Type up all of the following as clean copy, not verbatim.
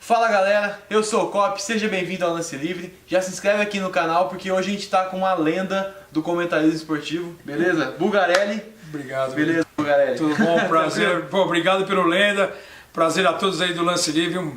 Fala galera, eu sou o Cop, seja bem-vindo ao Lance Livre. Já se inscreve aqui no canal porque hoje a gente tá com uma lenda do comentarismo esportivo, beleza? Bugarelli. Obrigado. Beleza, Bugarelli. Tudo bom? Prazer. Pô, obrigado pelo lenda. Prazer a todos aí do Lance Livre.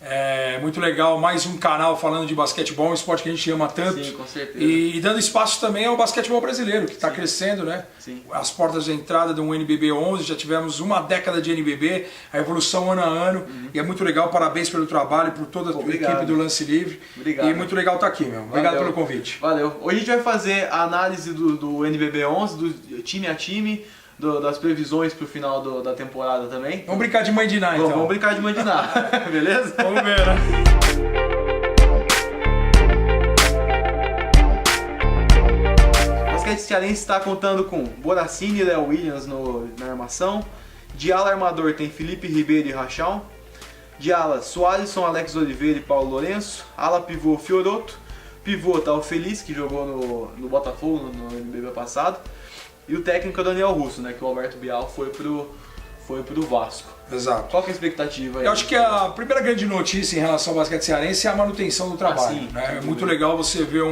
É muito legal, mais um canal falando de basquetebol, um esporte que a gente ama tanto. Sim, com certeza. E dando espaço também ao basquetebol brasileiro, que está crescendo, né? Sim. As portas de entrada do NBB 11, já tivemos uma década de NBB, a evolução ano a ano, e é muito legal, parabéns pelo trabalho, por toda a equipe do Lance Livre. Obrigado. E muito legal estar aqui, meu. Obrigado pelo convite. Valeu. Hoje a gente vai fazer a análise do NBB 11, do time a time, das previsões pro final da temporada também. Vamos brincar de mãe de Ná, então. Vamos brincar de mãe de Ná, beleza? Vamos ver, né? O basquete cearense está contando com Boracini e Léo Williams na armação. De ala armador tem Felipe Ribeiro e Rachão. De ala, Sualisson, Alex Oliveira e Paulo Lourenço. Ala pivô, Fioroto. Pivô tá o Feliz, que jogou no Botafogo no NBB passado. E o técnico é o Daniel Russo, né? Que o Alberto Bial foi pro Vasco. Exato. Qual que é a expectativa aí? Eu acho que a primeira grande notícia em relação ao basquete cearense é a manutenção do trabalho. Sim, né? É muito legal você ver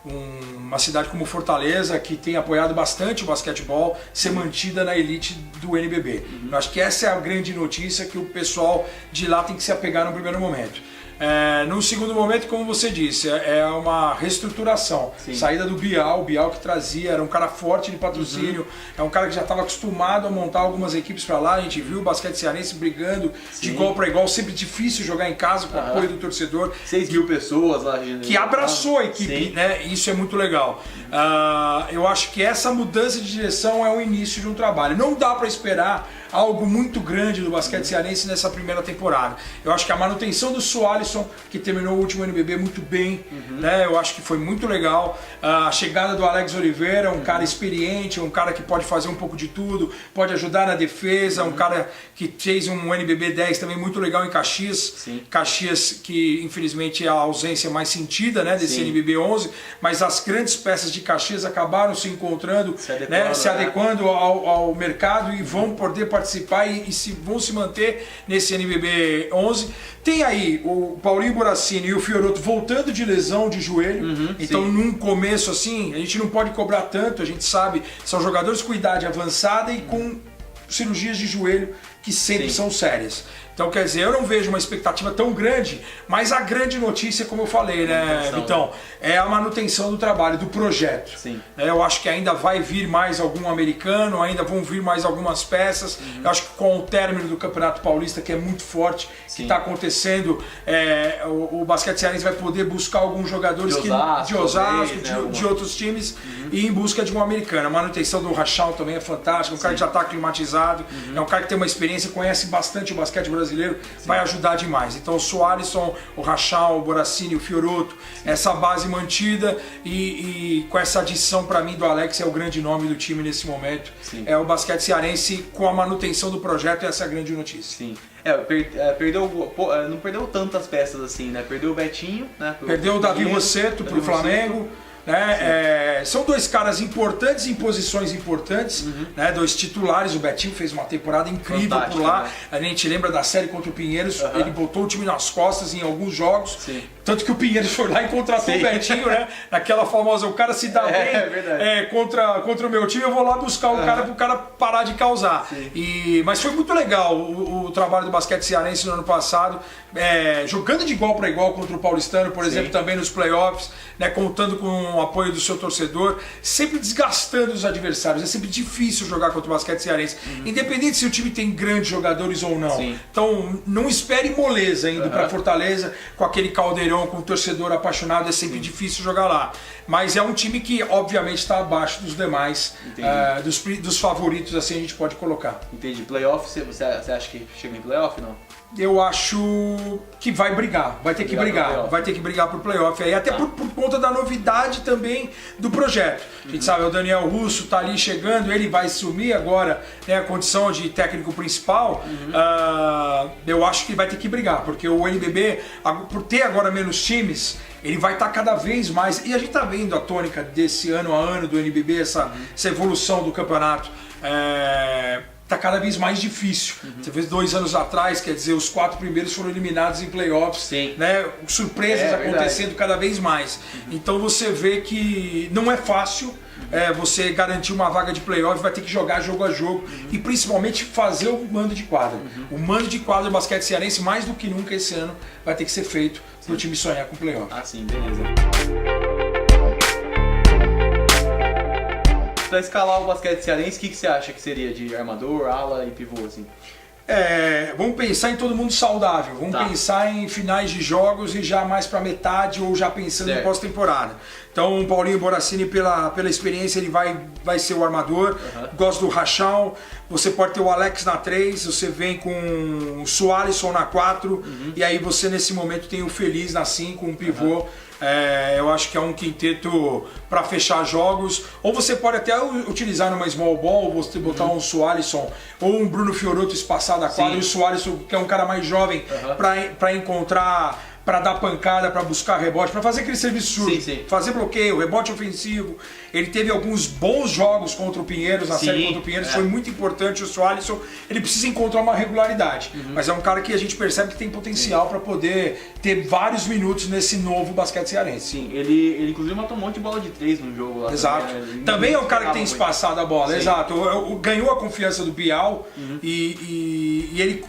uma cidade como Fortaleza, que tem apoiado bastante o basquetebol, ser mantida na elite do NBB. Eu acho que essa é a grande notícia que o pessoal de lá tem que se apegar no primeiro momento. No segundo momento, como você disse, é uma reestruturação. Sim. Saída do Bial, o Bial que trazia, era um cara forte de patrocínio, é um cara que já estava acostumado a montar algumas equipes para lá. A gente viu o basquete cearense brigando de igual para igual, sempre difícil jogar em casa com o apoio do torcedor. 6.000 pessoas lá. Que abraçou a equipe, Sim. né? Isso é muito legal. Eu acho que essa mudança de direção é o início de um trabalho. Não dá para esperar algo muito grande do basquete cearense nessa primeira temporada. Eu acho que a manutenção do Sualisson, que terminou o último NBB muito bem, né? Eu acho que foi muito legal. A chegada do Alex Oliveira, um cara experiente, um cara que pode fazer um pouco de tudo, pode ajudar na defesa, um cara que fez um NBB 10 também muito legal em Caxias. Sim. Caxias que infelizmente é a ausência mais sentida, né, desse NBB 11, mas as grandes peças de Caxias acabaram se encontrando, se adequando ao mercado e vão poder participar e vão se manter nesse NBB 11. Tem aí o Paulinho Boracini e o Fioroto voltando de lesão de joelho, então num começo assim, a gente não pode cobrar tanto, a gente sabe, são jogadores com idade avançada e com cirurgias de joelho que sempre são sérias. Então, quer dizer, eu não vejo uma expectativa tão grande, mas a grande notícia, como eu falei, né, Vitão, é a manutenção do trabalho, do projeto. Sim. Eu acho que ainda vai vir mais algum americano, ainda vão vir mais algumas peças. Eu acho que com o término do Campeonato Paulista, que é muito forte, que está acontecendo, o basquete cearense vai poder buscar alguns jogadores de Osasco, de outros times, e ir em busca de um americano. A manutenção do Rachão também é fantástica, um cara que já está climatizado, é um cara que tem uma experiência, conhece bastante o basquete brasileiro, vai ajudar demais. Então o Sualisson, o Rachão, o Boracini, o Fioroto, essa base mantida e com essa adição para mim do Alex é o grande nome do time nesse momento. Sim. É o basquete cearense com a manutenção do projeto, essa é a grande notícia. Sim. Não perdeu tantas peças assim, né? Perdeu o Betinho, né? Perdeu o Davi Rosseto pro Flamengo. Né? São dois caras importantes em posições importantes, né? Dois titulares. O Betinho fez uma temporada incrível por lá, né? A gente lembra da série contra o Pinheiros, ele botou o time nas costas em alguns jogos. Sim. Tanto que o Pinheiros foi lá e contratou o Betinho, né? Naquela famosa, o cara se dá bem contra o meu time, eu vou lá buscar o cara pro cara parar de causar. Mas foi muito legal o trabalho do basquete cearense no ano passado, jogando de igual para igual contra o Paulistano, por exemplo, também nos playoffs, né? Contando com o apoio do seu torcedor, sempre desgastando os adversários. É sempre difícil jogar contra o basquete cearense, independente se o time tem grandes jogadores ou não. Então não espere moleza indo para Fortaleza com aquele caldeirão, com o torcedor apaixonado, é sempre difícil jogar lá. Mas é um time que obviamente está abaixo dos demais, dos favoritos, assim a gente pode colocar. Entendi. Playoff, você acha que chega em playoff, não? Eu acho que vai brigar, vai ter que brigar por playoff aí, até por conta da novidade também do projeto. A gente sabe, o Daniel Russo tá ali chegando, ele vai assumir agora, né, a condição de técnico principal. Eu acho que vai ter que brigar, porque o NBB, por ter agora menos times, ele vai estar cada vez mais, e a gente tá vendo a tônica desse ano a ano do NBB, essa evolução do campeonato. tá cada vez mais difícil. Você vê 2 anos atrás, quer dizer, os 4 primeiros foram eliminados em playoffs, né? Surpresas acontecendo cada vez mais. Então você vê que não é fácil você garantir uma vaga de playoff, vai ter que jogar jogo a jogo e principalmente fazer o mando de quadra. O mando de quadra do basquete cearense, mais do que nunca esse ano, vai ter que ser feito para o time sonhar com o playoff. Ah, sim, beleza. Para escalar o basquete cearense, o que você acha que seria de armador, ala e pivô, assim? Vamos pensar em todo mundo saudável, vamos pensar em finais de jogos e já mais para metade ou já pensando em pós-temporada. Então o Paulinho Borassini, pela experiência, ele vai ser o armador. Gosto do Rachão. Você pode ter o Alex na 3, você vem com o Suárezson na 4 e aí você nesse momento tem o Feliz na 5, um pivô. Eu acho que é um quinteto para fechar jogos. Ou você pode até utilizar numa small ball, você botar um Suárezson ou um Bruno Fiorotto espaçado a 4 e o Suárezson, que é um cara mais jovem, para encontrar, para dar pancada, para buscar rebote, para fazer aquele serviço sujo, fazer bloqueio, rebote ofensivo. Ele teve alguns bons jogos contra o Pinheiros, na série contra o Pinheiros, foi muito importante. O Suárezson, ele precisa encontrar uma regularidade, mas é um cara que a gente percebe que tem potencial para poder ter vários minutos nesse novo basquete cearense. Sim, ele inclusive matou um monte de bola de 3 no jogo lá. Exato. Também é um cara que tem espaçado a bola, exato. Ganhou a confiança do Bial e ele...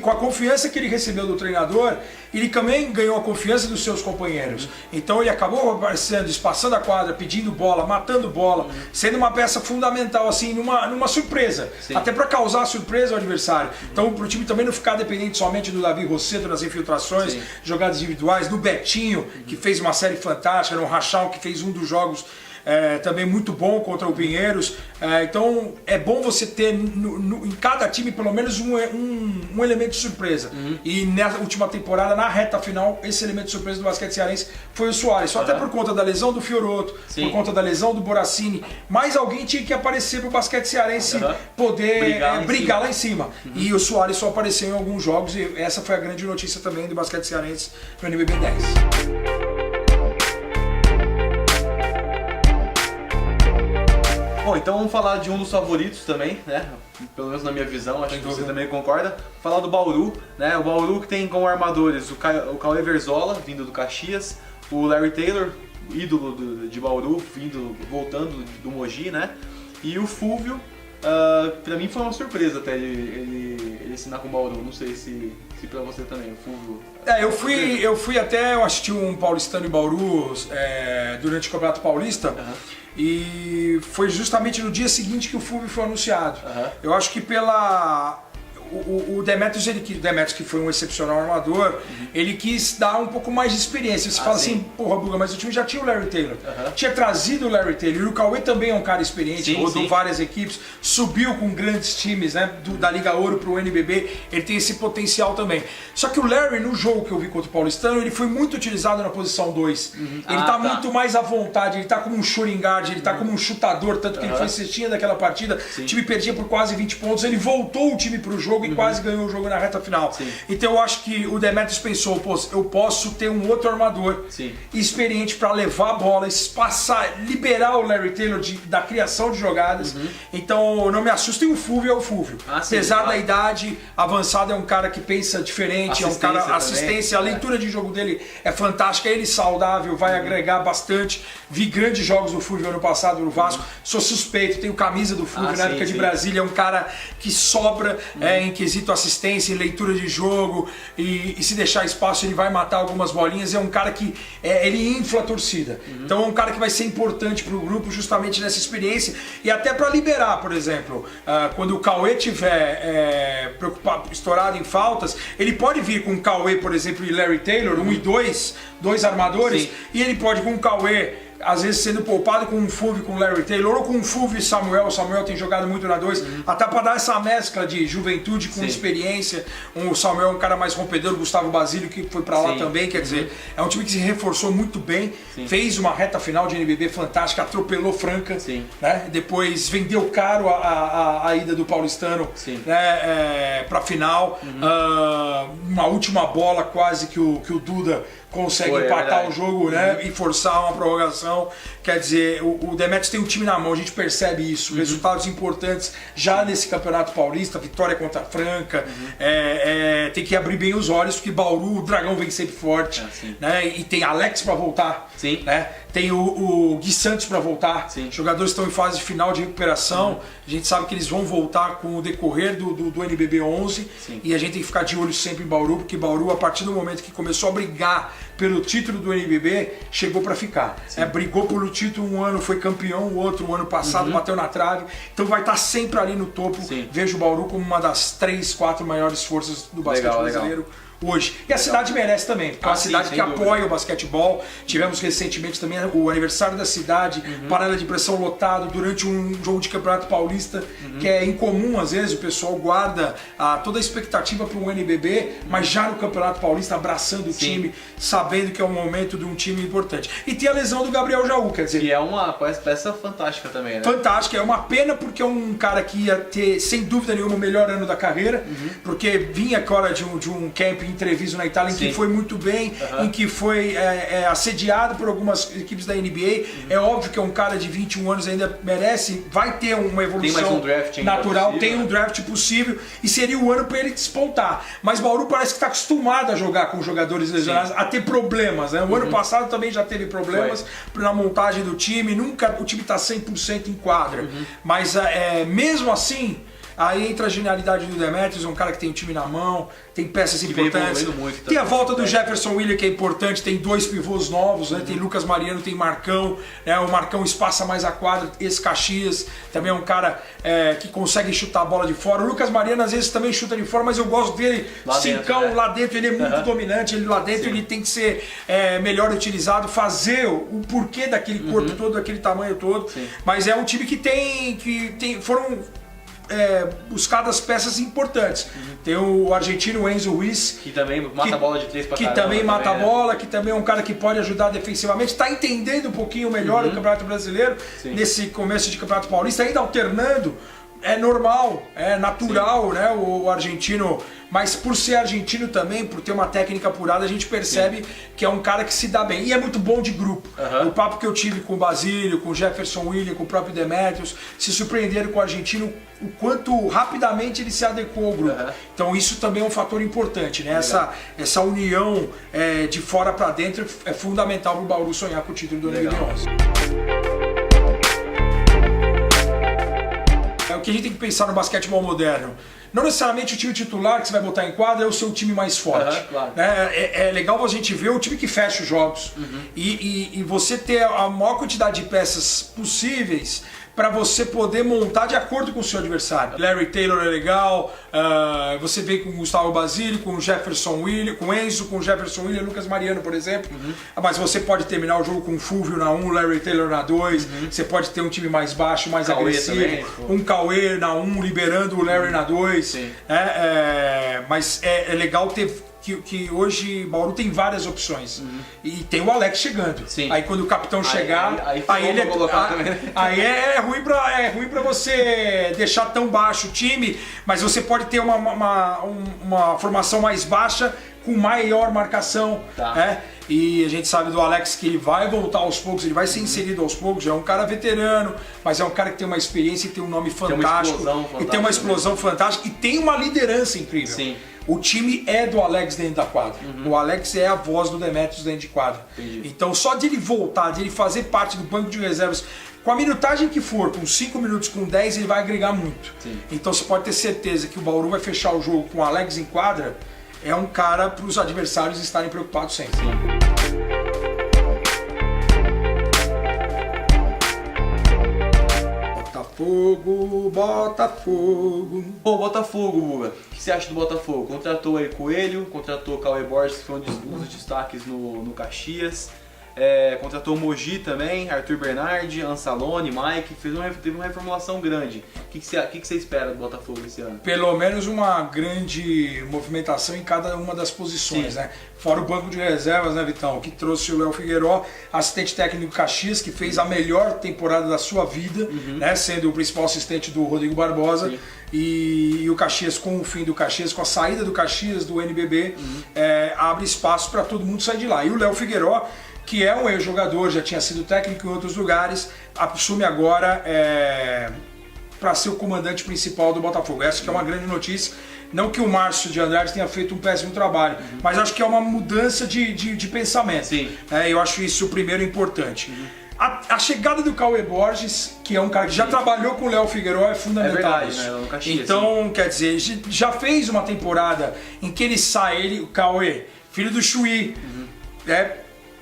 Com a confiança que ele recebeu do treinador, ele também ganhou a confiança dos seus companheiros. Então ele acabou aparecendo, espaçando a quadra, pedindo bola, matando bola, sendo uma peça fundamental, assim, numa surpresa. Até para causar surpresa ao adversário. Então para o time também não ficar dependente somente do Davi Rosseto nas infiltrações, jogadas individuais, do Betinho, que fez uma série fantástica, no Rachão, que fez um dos jogos também muito bom contra o Pinheiros. Então é bom você ter em cada time pelo menos um elemento de surpresa. E na última temporada, na reta final, esse elemento de surpresa do basquete cearense foi o Suárez. Só até por conta da lesão do Fiorotto, por conta da lesão do Borassini, mais alguém tinha que aparecer para o basquete cearense poder brigar lá em cima. E o Suárez só apareceu em alguns jogos e essa foi a grande notícia também do basquete cearense no NBB 10. Bom, então vamos falar de um dos favoritos também, né? Pelo menos na minha visão, acho que você também concorda. Falar do Bauru, né? O Bauru que tem como armadores o Cauê Verzola, vindo do Caxias, o Larry Taylor, ídolo de Bauru, voltando do Mogi, né? E o Fúvio, pra mim foi uma surpresa até ele assinar com o Bauru. Não sei se pra você também, o Fúvio... Eu assisti um paulistano em Bauru durante o Campeonato Paulista. E foi justamente no dia seguinte que o Fúvio foi anunciado. Eu acho que o Demetrius, que foi um excepcional armador, ele quis dar um pouco mais de experiência. Você fala assim, porra, Buga, mas o time já tinha o Larry Taylor. Tinha trazido o Larry Taylor. E o Cauê também é um cara experiente, rodou várias equipes, subiu com grandes times, né, da Liga Ouro pro NBB. Ele tem esse potencial também. Só que o Larry, no jogo que eu vi contra o Paulistano, ele foi muito utilizado na posição 2. Ele tá muito mais à vontade, ele tá como um shooting guard, ele tá como um chutador, tanto que ele foi cestinha daquela partida. O time perdia por quase 20 pontos, ele voltou o time pro jogo e quase ganhou o jogo na reta final. Então eu acho que o Demetrius pensou, pô, eu posso ter um outro armador experiente para levar a bola, espaçar, liberar o Larry Taylor da criação de jogadas. Então não me assusta. E o Fúvio é o Fúvio. Apesar da idade avançada, é um cara que pensa diferente, é um cara assistência, a leitura de jogo dele é fantástica, ele saudável, vai agregar bastante. Vi grandes jogos do Fúvio ano passado no Vasco, sou suspeito, tenho camisa do Fúvio na época de Brasília, é um cara que sobra em quesito assistência, em leitura de jogo e se deixar espaço ele vai matar algumas bolinhas. É um cara que ele infla a torcida. Então é um cara que vai ser importante para o grupo justamente nessa experiência e até para liberar, por exemplo, quando o Cauê tiver preocupado, estourado em faltas, ele pode vir com o Cauê, por exemplo, e Larry Taylor, 1 e 2 armadores, e ele pode com o Cauê às vezes sendo poupado com um Fúvio, com o Larry Taylor, ou com um Fúvio e Samuel. O Samuel tem jogado muito na 2, até para dar essa mescla de juventude com experiência. O Samuel é um cara mais rompedor, o Gustavo Basílio que foi para lá também, quer dizer, é um time que se reforçou muito bem, fez uma reta final de NBB fantástica, atropelou Franca, né? Depois vendeu caro a ida do Paulistano, né? Para final, uma última bola quase que o Duda consegue empatar o jogo, né? E forçar uma prorrogação. Quer dizer, o Demetrius tem um time na mão, a gente percebe isso. Resultados importantes já nesse Campeonato Paulista, vitória contra a Franca. Tem que abrir bem os olhos, porque Bauru, o Dragão vem sempre forte. Né? E tem Alex para voltar. Sim. Né? Tem o Gui Santos para voltar. Sim. Os jogadores estão em fase final de recuperação. A gente sabe que eles vão voltar com o decorrer do NBB 11. Sim. E a gente tem que ficar de olho sempre em Bauru, porque Bauru, a partir do momento que começou a brigar pelo título do NBB, chegou para ficar. Brigou pelo título um ano, foi campeão, o outro, o ano passado, bateu na trave. Então vai estar sempre ali no topo. Sim. Vejo o Bauru como uma das 3, 4 maiores forças do basquete brasileiro. Hoje. E a cidade merece também, porque é uma cidade que apoia o basquetebol. Tivemos recentemente também o aniversário da cidade, panela de pressão lotado durante um jogo de Campeonato Paulista, que é incomum às vezes, o pessoal guarda toda a expectativa para um NBB, mas já no Campeonato Paulista abraçando o time, sabendo que é o momento de um time importante. E tem a lesão do Gabriel Jaú, quer dizer... Que é uma peça fantástica também, né? Fantástica, é uma pena porque é um cara que ia ter, sem dúvida nenhuma, o melhor ano da carreira, porque vinha agora de um camp entrevista na Itália, em que foi muito bem, em que foi assediado por algumas equipes da NBA. É óbvio que é um cara de 21 anos, ainda merece, vai ter uma evolução tem mais um draft natural, possível, tem um draft possível, e seria o ano para ele despontar. Mas Bauru parece que está acostumado a jogar com jogadores lesionados, a ter problemas. Né? O ano passado também já teve problemas na montagem do time, nunca o time está 100% em quadra. Mas mesmo assim, aí entra a genialidade do Demetrius, um cara que tem o time na mão, tem peças importantes. Tem a volta do Jefferson William, que é importante, tem 2 pivôs novos, né? Tem Lucas Mariano, tem Marcão, né? O Marcão espaça mais a quadra, esse Caxias também é um cara que consegue chutar a bola de fora. O Lucas Mariano às vezes também chuta de fora, mas eu gosto dele, cincão lá dentro, ele é muito dominante, ele lá dentro ele tem que ser melhor utilizado, fazer o porquê daquele corpo todo, daquele tamanho todo. Mas é um time que foram buscadas peças importantes. Tem o argentino Enzo Ruiz, que também mata a bola de 3 para que também mata a bola, que também é um cara que pode ajudar defensivamente, está entendendo um pouquinho melhor o Campeonato Brasileiro, nesse começo de Campeonato Paulista, ainda alternando. É normal, é natural, né, o argentino, mas por ser argentino também, por ter uma técnica apurada, a gente percebe que é um cara que se dá bem. E é muito bom de grupo. O papo que eu tive com o Basílio, com o Jefferson William, com o próprio Demetrius, se surpreenderam com o argentino, o quanto rapidamente ele se adequou ao grupo. Então isso também é um fator importante, né? Essa união de fora para dentro é fundamental para o Bauru sonhar com o título do NBB 11. O que a gente tem que pensar no basquetebol moderno? Não necessariamente o time titular que você vai botar em quadra é o seu time mais forte. Claro. É legal a gente ver o time que fecha os jogos e você ter a maior quantidade de peças possíveis para você poder montar de acordo com o seu adversário. Larry Taylor é legal, você vê com o Gustavo Basílio, com o Jefferson William, com o Enzo, com o Jefferson William, Lucas Mariano, por exemplo. Mas você pode terminar o jogo com o Fulvio na 1, Larry Taylor na 2, você pode ter um time mais baixo, mais Cauê agressivo, também, um Cauê na 1, liberando o Larry na 2. Mas é legal ter que hoje Bauru tem várias opções. E tem o Alex chegando. Aí quando o capitão chegar, aí é ruim pra você deixar tão baixo o time, mas você pode ter uma formação mais baixa com maior marcação. E a gente sabe do Alex que ele vai voltar aos poucos, ele vai ser inserido aos poucos, já é um cara veterano, mas é um cara que tem uma experiência e tem um nome fantástico. E tem uma explosão fantástica e tem uma liderança incrível. O time é do Alex dentro da quadra. O Alex é a voz do Demetrius dentro de quadra. Então só de ele voltar, de ele fazer parte do banco de reservas, com a minutagem que for, com 5 minutos, com 10, ele vai agregar muito. Então você pode ter certeza que o Bauru vai fechar o jogo com o Alex em quadra, é um cara para os adversários estarem preocupados sempre. Botafogo. Bom, Botafogo, Guga. O que você acha do Botafogo? Contratou aí Coelho, contratou Cauê Borges, que foi um dos destaques no Caxias. contratou o Mogi também, Arthur Bernardi, Ansalone, Mike, teve uma reformulação grande. O que você espera do Botafogo esse ano? Pelo menos uma grande movimentação em cada uma das posições, né? Fora o banco de reservas, né, Vitão? Que trouxe o Léo Figueiró, assistente técnico do Caxias, que fez a melhor temporada da sua vida, né? Sendo o principal assistente do Rodrigo Barbosa. E o Caxias, com o fim do Caxias, com a saída do Caxias do NBB, abre espaço para todo mundo sair de lá. E o Léo Figueiró, que é um ex-jogador, já tinha sido técnico em outros lugares, assume agora para ser o comandante principal do Botafogo. Essa que é uma grande notícia. Não que o Márcio de Andrade tenha feito um péssimo trabalho, mas acho que é uma mudança de pensamento. Eu acho isso o primeiro importante. A chegada do Cauê Borges, que é um cara que já trabalhou com o Léo Figueiró, é fundamental. É verdade, né? No Caxias, então, quer dizer, já fez uma temporada em que ele sai, o Cauê, filho do Chuí,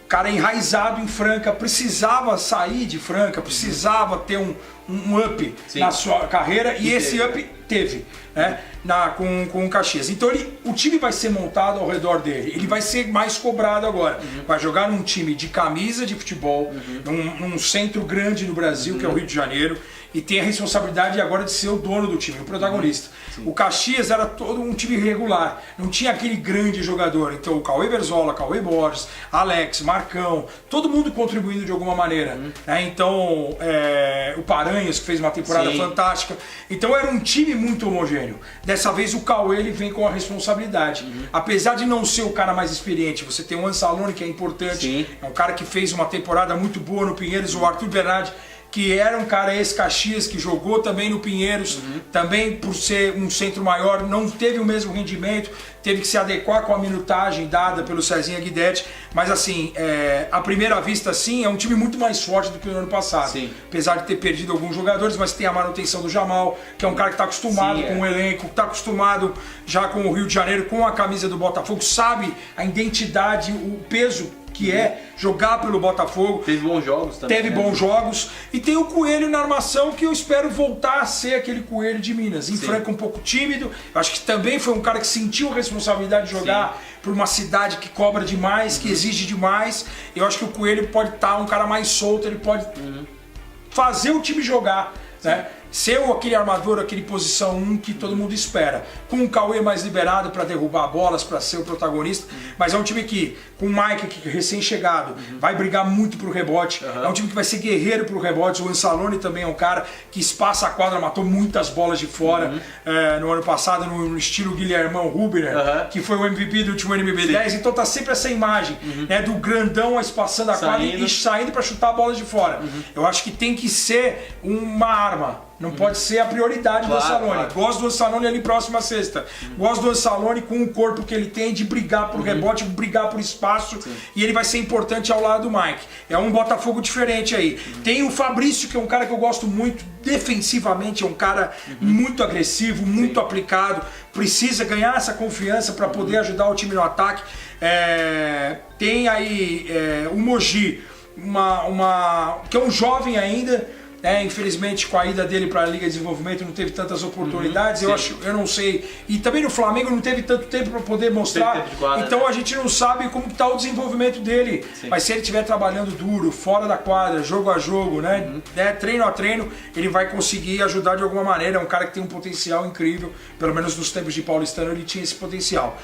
cara enraizado em Franca, precisava sair de Franca, precisava ter um up na sua carreira, e esse up teve, né, com o Caxias. Então o time vai ser montado ao redor dele, ele vai ser mais cobrado agora. Vai jogar num time de camisa de futebol, num centro grande no Brasil, que é o Rio de Janeiro, e tem a responsabilidade agora de ser o dono do time, o protagonista. O Caxias era todo um time irregular, não tinha aquele grande jogador. Então o Cauê Berzola, Cauê Borges, Alex, Marcão, todo mundo contribuindo de alguma maneira. Então o Paranhas, que fez uma temporada fantástica. Então era um time muito homogêneo. Dessa vez o Cauê ele vem com a responsabilidade. Apesar de não ser o cara mais experiente, você tem o Ansalone, que é importante, é um cara que fez uma temporada muito boa no Pinheiros, o Arthur Bernardi, que era um cara ex-Caxias, que jogou também no Pinheiros, também por ser um centro maior, não teve o mesmo rendimento, teve que se adequar com a minutagem dada pelo Cezinha Guidetti, mas assim, à primeira vista sim, é um time muito mais forte do que no ano passado, apesar de ter perdido alguns jogadores, mas tem a manutenção do Jamal, que é um cara que está acostumado com o elenco, que está acostumado já com o Rio de Janeiro, com a camisa do Botafogo, sabe a identidade, o peso que é jogar pelo Botafogo. Teve bons jogos também. Teve bons jogos. E tem o Coelho na armação, que eu espero voltar a ser aquele Coelho de Minas. Em Franca um pouco tímido. Eu acho que também foi um cara que sentiu a responsabilidade de jogar por uma cidade que cobra demais, que exige demais. Eu acho que o Coelho pode estar um cara mais solto, ele pode fazer o time jogar, né? Ser aquele armador, aquele posição 1 que todo mundo espera. Com o Cauê mais liberado para derrubar bolas, para ser o protagonista. Mas é um time que, com o Mike, que é recém-chegado, vai brigar muito pro rebote. É um time que vai ser guerreiro pro rebote. O Ansalone também é um cara que espaça a quadra, matou muitas bolas de fora no ano passado, no estilo Guilhermão Rubner, que foi o MVP do último NBB 10. Então tá sempre essa imagem, né, do grandão espaçando a quadra e saindo para chutar a bola de fora. Eu acho que tem que ser uma arma. Não pode ser a prioridade do Ansalone. Gosto do Ansalone ali próximo à cesta. Gosto do Ansalone com o corpo que ele tem de brigar por rebote, brigar por espaço. E ele vai ser importante ao lado do Mike. É um Botafogo diferente aí. Tem o Fabrício, que é um cara que eu gosto muito defensivamente. É um cara muito agressivo, muito aplicado. Precisa ganhar essa confiança para poder ajudar o time no ataque. Tem aí o Mogi, que é um jovem ainda. Infelizmente, com a ida dele para a Liga de Desenvolvimento não teve tantas oportunidades, eu não sei, e também no Flamengo não teve tanto tempo para poder mostrar, então a gente não sabe como está o desenvolvimento dele, mas se ele estiver trabalhando duro, fora da quadra, jogo a jogo, treino a treino, ele vai conseguir ajudar de alguma maneira. É um cara que tem um potencial incrível, pelo menos nos tempos de Paulistano ele tinha esse potencial,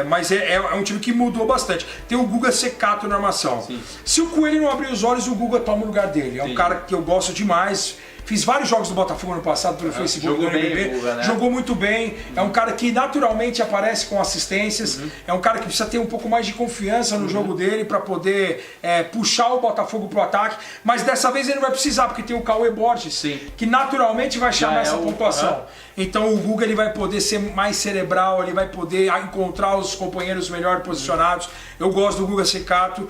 mas é um time que mudou bastante. Tem o Guga Secato na armação. Se o Coelho não abrir os olhos, o Guga toma o lugar dele. É um cara que eu gosto demais. Fiz vários jogos do Botafogo no passado pelo Facebook. Jogou bem, né? Jogou muito bem. É um cara que naturalmente aparece com assistências. É um cara que precisa ter um pouco mais de confiança no jogo dele para poder puxar o Botafogo pro ataque. Mas dessa vez ele não vai precisar, porque tem o Cauê Borges, que naturalmente vai chamar essa pontuação. Então o Guga ele vai poder ser mais cerebral, ele vai poder encontrar os companheiros melhor posicionados. Eu gosto do Guga Secato.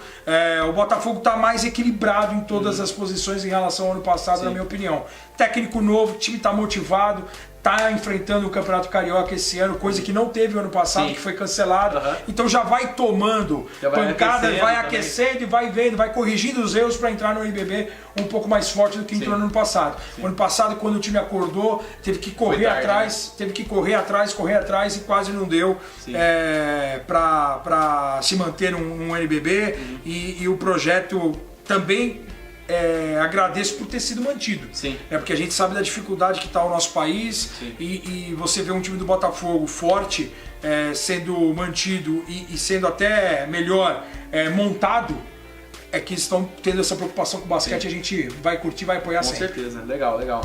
O Botafogo está mais equilibrado em todas as posições em relação ao ano passado, na minha opinião. Técnico novo, o time está motivado, tá enfrentando o Campeonato Carioca esse ano, coisa que não teve ano passado, que foi cancelado. Então já vai tomando pancada, vai aquecendo e vai vendo, vai corrigindo os erros para entrar no NBB um pouco mais forte do que entrou no ano passado. O ano passado, quando o time acordou, teve que correr atrás, correr atrás e quase não deu para se manter um NBB e o projeto também agradeço por ter sido mantido. Porque a gente sabe da dificuldade que está o nosso país e você vê um time do Botafogo forte sendo mantido e sendo até melhor montado, é que estão tendo essa preocupação com o basquete. A gente vai curtir, vai apoiar sempre. Com certeza, legal, legal.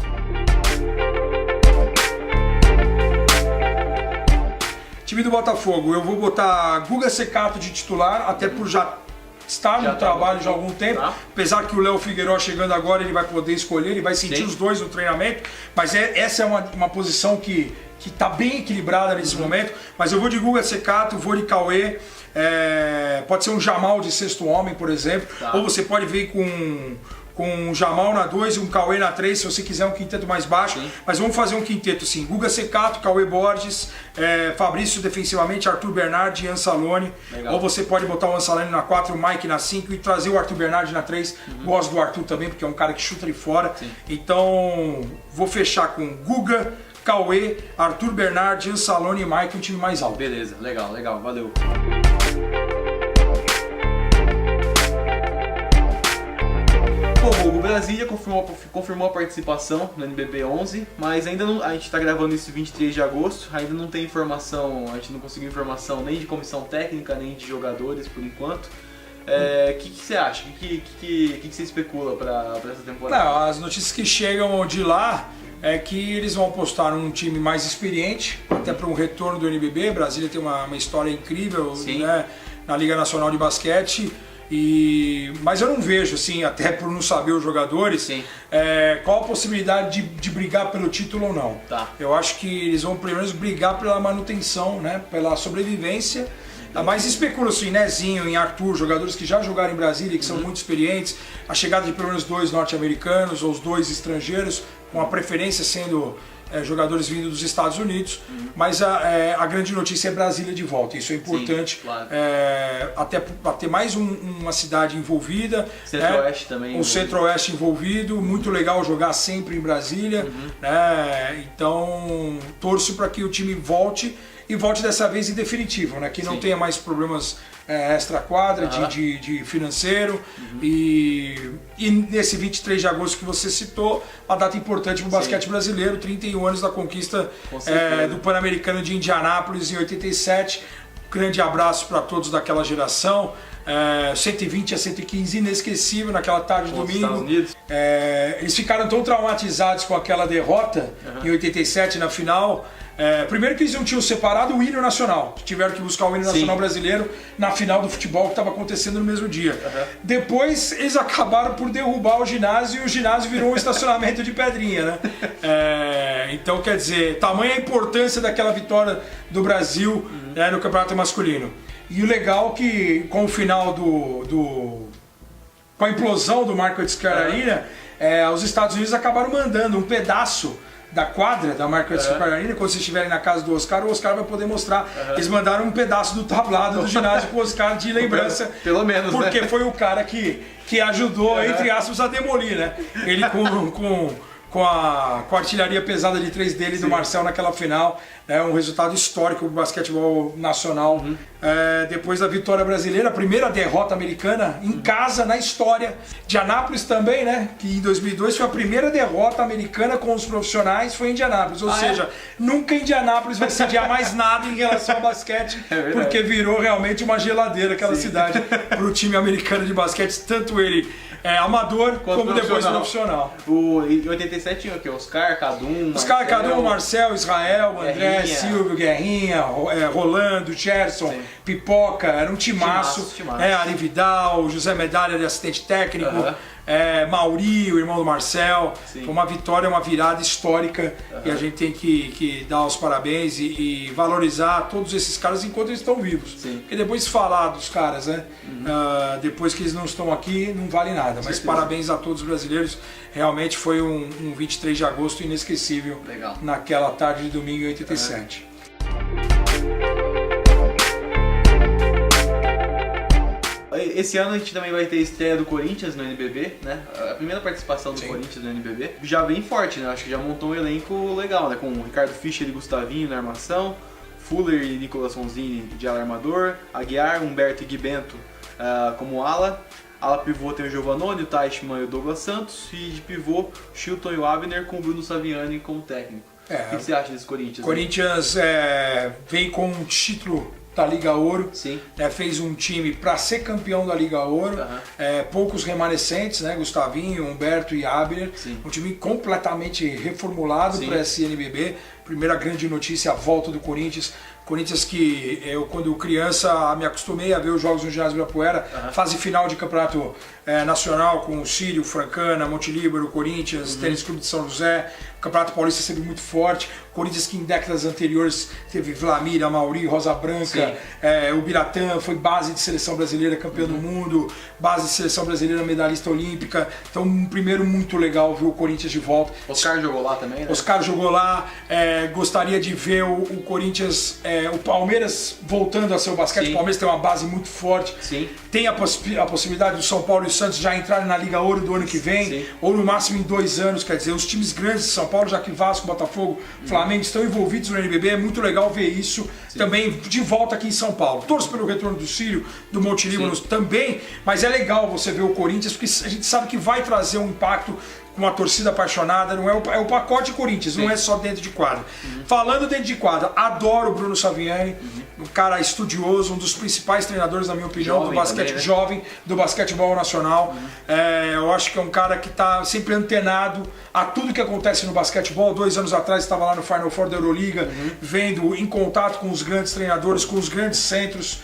Time do Botafogo, eu vou botar Guga Ceccato de titular, até por já estar no trabalho já há algum tempo, apesar que o Léo Figueiró chegando agora, ele vai poder escolher, ele vai sentir os dois no treinamento, mas essa é uma posição que está bem equilibrada nesse momento, mas eu vou de Guga Ceccato, vou de Cauê, pode ser um Jamal de sexto homem, por exemplo, ou você pode vir com um Jamal na 2 e um Cauê na 3, se você quiser um quinteto mais baixo, mas vamos fazer um quinteto assim, Guga Ceccato, Cauê Borges, Fabrício defensivamente, Arthur Bernardi e Ansalone, ou você pode botar o Ansalone na 4, o Mike na 5 e trazer o Arthur Bernardi na 3, gosto do Arthur também, porque é um cara que chuta ali fora, então vou fechar com Guga, Cauê, Arthur Bernardi, Ansalone e Mike, um time mais alto. Beleza, legal, legal, valeu. Bom, o Brasília confirmou a participação no NBB 11, mas ainda não, a gente está gravando isso 23 de agosto, ainda não tem informação, a gente não conseguiu informação nem de comissão técnica, nem de jogadores por enquanto. O que você acha? O que você especula para essa temporada? Não, as notícias que chegam de lá é que eles vão apostar num time mais experiente, até para um retorno do NBB. Brasília tem uma história incrível, né, na Liga Nacional de Basquete. Mas eu não vejo, assim, até por não saber os jogadores, qual a possibilidade de brigar pelo título ou não. Eu acho que eles vão pelo menos brigar pela manutenção, né, pela sobrevivência. Mas especulo assim, Nezinho, em Arthur, jogadores que já jogaram em Brasília, que são muito experientes, a chegada de pelo menos 2 norte-americanos ou os 2 estrangeiros, com a preferência sendo jogadores vindo dos Estados Unidos, mas a grande notícia é Brasília de volta, isso é importante, até para ter mais uma cidade envolvida, Centro-Oeste também, o Centro-Oeste envolvido, muito legal jogar sempre em Brasília, então torço para que o time volte e volte dessa vez em definitivo, né? Que não tenha mais problemas extra-quadra, de financeiro. E nesse 23 de agosto que você citou, a data importante para o basquete brasileiro, 31 anos da conquista do Pan-Americano de Indianápolis em 87. Grande abraço para todos daquela geração. 120 a 115, inesquecível naquela tarde de domingo. Eles ficaram tão traumatizados com aquela derrota em 87 na final. Primeiro que eles não tinham separado o hino nacional, tiveram que buscar o hino nacional brasileiro na final do futebol que estava acontecendo no mesmo dia. Depois eles acabaram por derrubar o ginásio e o ginásio virou um estacionamento de pedrinha, né? Então, quer dizer, tamanha a importância daquela vitória do Brasil no campeonato masculino. E o legal que com o final com a implosão do Marquette Square Arena, os Estados Unidos acabaram mandando um pedaço da quadra da Marquette Square Arena. Quando vocês estiverem na casa do Oscar, o Oscar vai poder mostrar. Eles mandaram um pedaço do tablado do ginásio pro Oscar de lembrança. Pelo menos, porque foi o cara que ajudou, entre aspas, a demolir, né? Ele com a artilharia pesada de 3 dele do Marcel naquela final, um resultado histórico do basquetebol nacional. Depois da vitória brasileira, a primeira derrota americana em casa na história de Anápolis também, né? Que em 2002 foi a primeira derrota americana com os profissionais, foi em Indianápolis. Ou seja, nunca Indianápolis vai sediar mais nada em relação ao basquete, porque virou realmente uma geladeira aquela cidade para o time americano de basquete, tanto ele amador como depois profissional. Em 87 tinha o quê? Oscar, Cadum, Marcel, Israel, André, Silvio, Guerrinha, Rolando, Gerson, Pipoca, era um timaço. Ari Vidal, José Medalha de assistente técnico, Mauri, o irmão do Marcel. Sim. Foi uma vitória, uma virada histórica e a gente tem que dar os parabéns e valorizar todos esses caras enquanto eles estão vivos. Sim. Porque depois de falar dos caras, né, depois que eles não estão aqui, não vale nada. Mas parabéns a todos os brasileiros. Realmente foi um 23 de agosto inesquecível. Legal. Naquela tarde de domingo em 87. Esse ano a gente também vai ter estreia do Corinthians no NBB, né? A primeira participação do Corinthians no NBB. Já vem forte, né? Acho que já montou um elenco legal, né? Com o Ricardo Fischer e Gustavinho na armação, Fuller e Nicolas Ronzini de ala armador, Aguiar, Humberto e Gui Bento como ala. Ala pivô tem o Giovannone, o Teichmann e o Douglas Santos. E de pivô, Chilton e o Abner com o Bruno Saviani como técnico. O que você acha desse Corinthians? Corinthians vem com um título da Liga Ouro. Sim. Fez um time para ser campeão da Liga Ouro. Poucos remanescentes, né? Gustavinho, Humberto e Abner. Sim. Um time completamente reformulado para esse NBB. Primeira grande notícia, a volta do Corinthians. Corinthians que eu, quando criança, me acostumei a ver os jogos no ginásio Ibirapuera, fase final de campeonato nacional com o Sírio, Francana, Montelíbano, Corinthians, Tênis Clube de São José, o Campeonato Paulista sempre muito forte, Corinthians que em décadas anteriores teve Vlamir, Mauri, Rosa Branca, o Biratã foi base de seleção brasileira, campeão do mundo, base de seleção brasileira, medalhista olímpica, então um primeiro muito legal ver o Corinthians de volta. Oscar jogou lá também, né? Oscar jogou lá, gostaria de ver o Corinthians, o Palmeiras voltando a ser o basquete. O Palmeiras tem uma base muito forte. Sim. Tem a possibilidade do São Paulo e o Santos já entrarem na Liga Ouro do ano que vem, ou no máximo em 2 anos, quer dizer, os times grandes de São Paulo, já que Vasco, Botafogo, Flamengo estão envolvidos no NBB, é muito legal ver isso também de volta aqui em São Paulo. Torço pelo retorno do Sírio, do Montelíbano também, mas é legal você ver o Corinthians, porque a gente sabe que vai trazer um impacto com uma torcida apaixonada, não é o pacote Corinthians, não é só dentro de quadra. Falando dentro de quadra, adoro o Bruno Saviani, um cara estudioso, um dos principais treinadores, na minha opinião, jovem do basquete também, né? jovem, do basquetebol nacional. Eu acho que é um cara que está sempre antenado a tudo que acontece no basquetebol. 2 anos atrás estava lá no Final Four da Euroliga, vendo, em contato com os grandes treinadores, com os grandes centros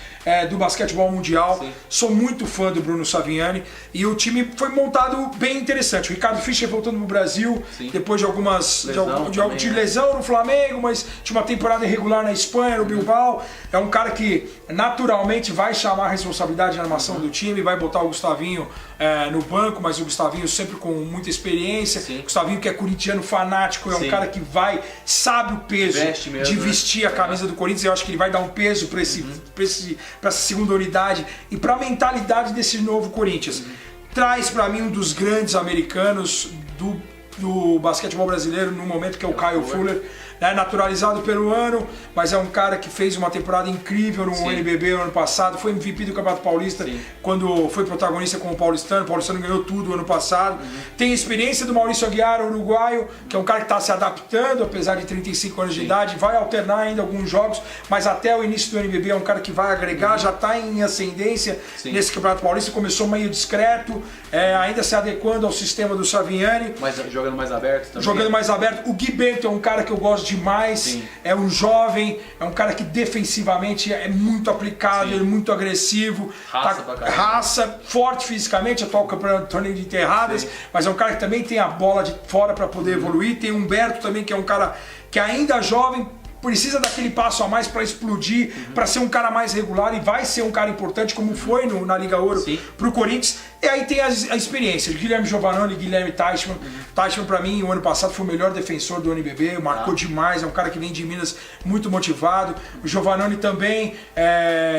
do basquetebol mundial. Sou muito fã do Bruno Saviani e o time foi montado bem interessante. O Ricardo Fischer voltando no Brasil, depois de algumas lesão no Flamengo, mas tinha uma temporada irregular na Espanha, no Bilbao. É um cara que naturalmente vai chamar a responsabilidade na armação do time, vai botar o Gustavinho no banco, mas o Gustavinho sempre com muita experiência. O Gustavinho que é corintiano fanático, é um cara que sabe o peso de vestir a camisa do Corinthians. Eu acho que ele vai dar um peso para essa segunda unidade e para a mentalidade desse novo Corinthians. Traz para mim um dos grandes americanos do basquetebol brasileiro no momento, que é o Kyle Fuller, naturalizado peruano, mas é um cara que fez uma temporada incrível no NBB no ano passado, foi MVP do Campeonato Paulista quando foi protagonista com o Paulistano. O Paulistano ganhou tudo ano passado. Tem a experiência do Maurício Aguiar, uruguaio, que é um cara que está se adaptando, apesar de 35 anos de idade, vai alternar ainda alguns jogos, mas até o início do NBB é um cara que vai agregar, já está em ascendência nesse Campeonato Paulista, começou meio discreto, ainda se adequando ao sistema do Saviani. Mas jogando mais aberto também. Jogando mais aberto. O Gui Bento é um cara que eu gosto demais, é um jovem, é um cara que defensivamente é muito aplicado, ele é muito agressivo, raça, forte fisicamente, atual campeão do torneio de enterradas, mas é um cara que também tem a bola de fora para poder evoluir. Tem o Humberto também, que é um cara que ainda é jovem, precisa daquele passo a mais para explodir, para ser um cara mais regular, e vai ser um cara importante como foi na Liga Ouro para o Corinthians. E aí tem a experiência de Guilherme Giovannone e Guilherme Teichmann. Teichmann, para mim, o ano passado foi o melhor defensor do NBB, marcou demais, é um cara que vem de Minas muito motivado. O Giovannone também,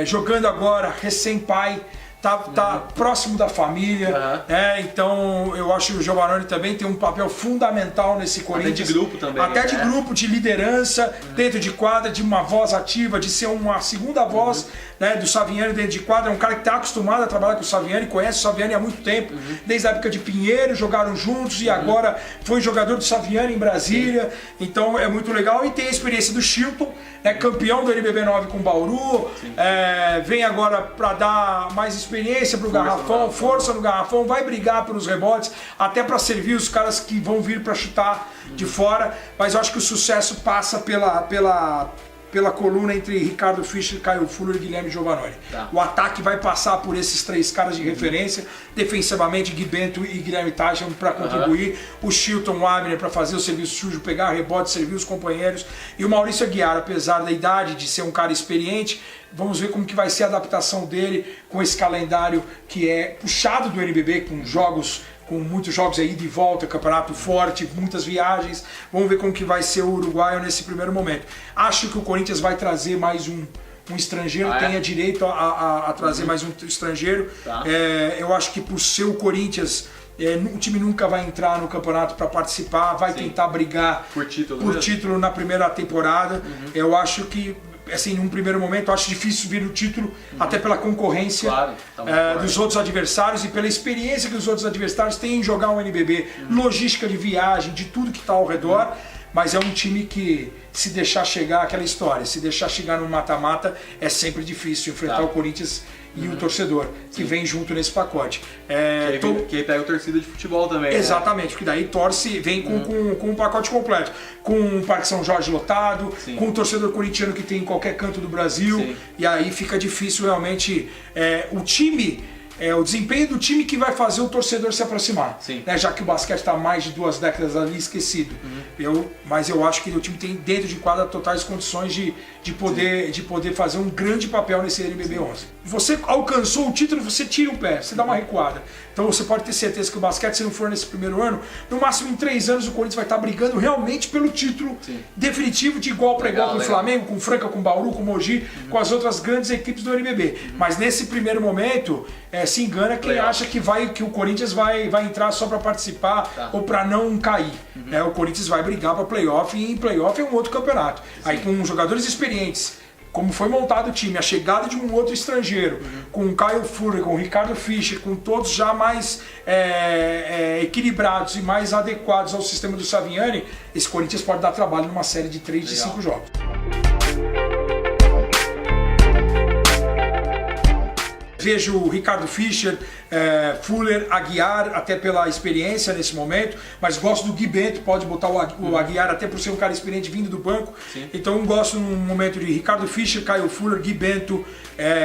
jogando agora, recém-pai, tá próximo da família, então eu acho que o Giovannone também tem um papel fundamental nesse Corinthians. Até de grupo também. Até de grupo, de liderança, dentro de quadra, de uma voz ativa, de ser uma segunda voz do Saviani dentro de quadra. É um cara que está acostumado a trabalhar com o Saviani, conhece o Saviani há muito tempo, desde a época de Pinheiro, jogaram juntos e agora foi jogador do Saviani em Brasília, então é muito legal. E tem a experiência do Chilton, campeão do NBB 9 com o Bauru, vem agora para dar mais experiência para o garrafão, força no garrafão, vai brigar pelos rebotes, até para servir os caras que vão vir para chutar de fora, mas eu acho que o sucesso passa pela coluna entre Ricardo Fischer, Caio Fuller e Guilherme Giovannoni. Tá. O ataque vai passar por esses 3 caras de referência, defensivamente Gui Bento e Guilherme Teichmann para contribuir, o Chilton Abner para fazer o serviço sujo, pegar rebote, servir os companheiros, e o Maurício Aguiar, apesar da idade, de ser um cara experiente, vamos ver como que vai ser a adaptação dele com esse calendário que é puxado do NBB, com muitos jogos aí de volta, campeonato forte, muitas viagens. Vamos ver como que vai ser o uruguaio nesse primeiro momento. Acho que o Corinthians vai trazer mais um estrangeiro, tenha direito a trazer mais um estrangeiro. Tá. Eu acho que por ser o Corinthians, o time nunca vai entrar no campeonato para participar, vai tentar brigar por título na primeira temporada. Eu acho que, assim, num primeiro momento, eu acho difícil vir o título, até pela concorrência dos outros adversários e pela experiência que os outros adversários têm em jogar um NBB, logística de viagem, de tudo que está ao redor, mas é um time que, se deixar chegar, aquela história, se deixar chegar no mata-mata, é sempre difícil enfrentar o Corinthians e o torcedor, que vem junto nesse pacote. Que aí pega a torcida de futebol também. Exatamente, porque daí vem com um pacote completo. Com o Parque São Jorge lotado, com o torcedor corintiano que tem em qualquer canto do Brasil, e aí fica difícil realmente o desempenho do time que vai fazer o torcedor se aproximar, né? Já que o basquete está há mais de 2 décadas ali esquecido. Mas eu acho que o time tem dentro de quadra totais condições de poder fazer um grande papel nesse NBB 11. Você alcançou o título, você tira o pé, você dá uma recuada. Então você pode ter certeza que o basquete, se não for nesse primeiro ano, no máximo em 3 anos o Corinthians vai estar brigando realmente pelo título definitivo, de igual para igual com o Flamengo, com o Franca, com o Bauru, com o Mogi, com as outras grandes equipes do NBB. Mas nesse primeiro momento, se engana quem acha que o Corinthians vai entrar só para participar ou para não cair. O Corinthians vai brigar para playoff, e em playoff é um outro campeonato. Aí com jogadores experientes, como foi montado o time, a chegada de um outro estrangeiro, com o Caio Fuller, com o Ricardo Fischer, com todos já mais equilibrados e mais adequados ao sistema do Saviani, esse Corinthians pode dar trabalho numa série de 3 de 5 jogos. Vejo o Ricardo Fischer, Fuller, Aguiar, até pela experiência nesse momento, mas gosto do Gui Bento, pode botar o Aguiar até por ser um cara experiente vindo do banco. Então gosto no momento de Ricardo Fischer, Caio Fuller, Gui Bento,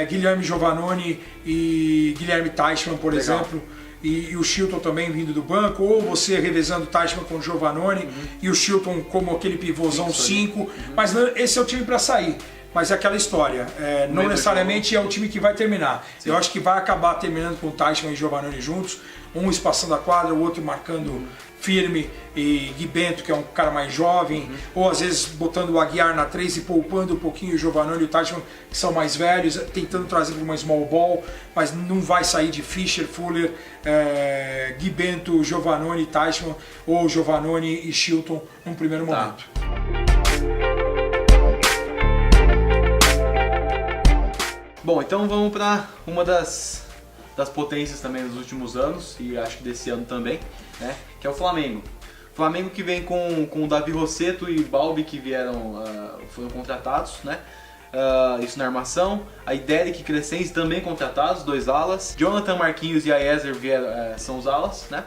Guilherme Giovannoni e Guilherme Teichmann, por exemplo. E o Chilton também vindo do banco, ou você revezando o Teichmann com o Giovannoni e o Chilton como aquele pivôzão 5, mas esse é o time para sair. Mas é aquela história, não necessariamente é o time que vai terminar. Eu acho que vai acabar terminando com o Teichmann e Giovannoni juntos, um espaçando a quadra, o outro marcando firme, e Gui Bento, que é um cara mais jovem, ou às vezes botando o Aguiar na 3 e poupando um pouquinho o Giovannoni e o Teichmann, que são mais velhos, tentando trazer para uma small ball, mas não vai sair de Fischer, Fuller, Gui Bento, Giovannoni, Teichmann, ou Giovannoni e Chilton num primeiro momento. Bom, então vamos para uma das potências também dos últimos anos, e acho que desse ano também, né, que é o Flamengo. Flamengo que vem com o Davi Rossetto e Balbi, que foram contratados, né? Isso na armação. A Derek e Crescenzi também contratados, 2 alas. Jonathan, Marquinhos e Aiezer são os alas, né?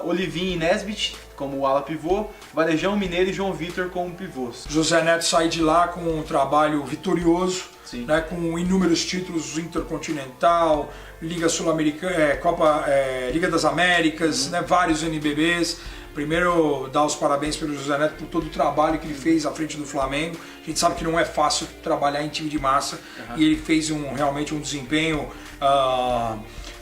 Olivinho e Nesbitt como ala pivô, Varejão, Mineiro e João Vitor como pivôs. José Neto sai de lá com um trabalho vitorioso, né, com inúmeros títulos, Intercontinental, Liga Sul-Americana, Liga das Américas, né, vários NBBs. Primeiro, dar os parabéns pelo José Neto por todo o trabalho que ele fez à frente do Flamengo. A gente sabe que não é fácil trabalhar em time de massa, e ele fez realmente um desempenho.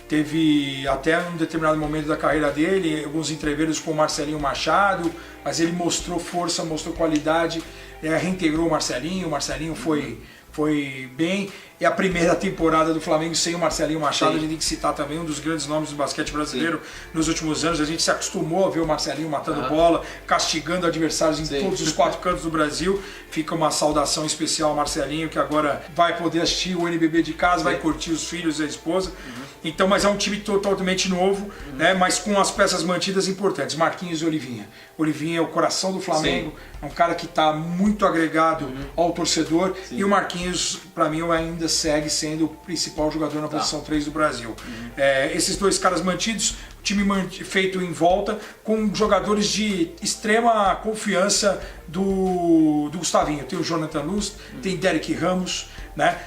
Teve até um determinado momento da carreira dele alguns entreveros com o Marcelinho Machado, mas ele mostrou força, mostrou qualidade, reintegrou o Marcelinho foi bem. E a primeira temporada do Flamengo sem o Marcelinho Machado, a gente tem que citar também um dos grandes nomes do basquete brasileiro nos últimos anos. A gente se acostumou a ver o Marcelinho matando bola, castigando adversários em todos os 4 cantos do Brasil. Fica uma saudação especial ao Marcelinho, que agora vai poder assistir o NBB de casa, vai curtir os filhos e a esposa. Então, mas é um time totalmente novo, né, mas com as peças mantidas importantes. Marquinhos e Olivinha. Olivinha é o coração do Flamengo, é um cara que está muito agregado ao torcedor, e o Marquinhos, para mim, ainda segue sendo o principal jogador na posição 3 do Brasil. Esses 2 caras mantidos, o time feito em volta, com jogadores de extrema confiança do Gustavinho. Tem o Jonathan Luz, tem Derek Ramos, né?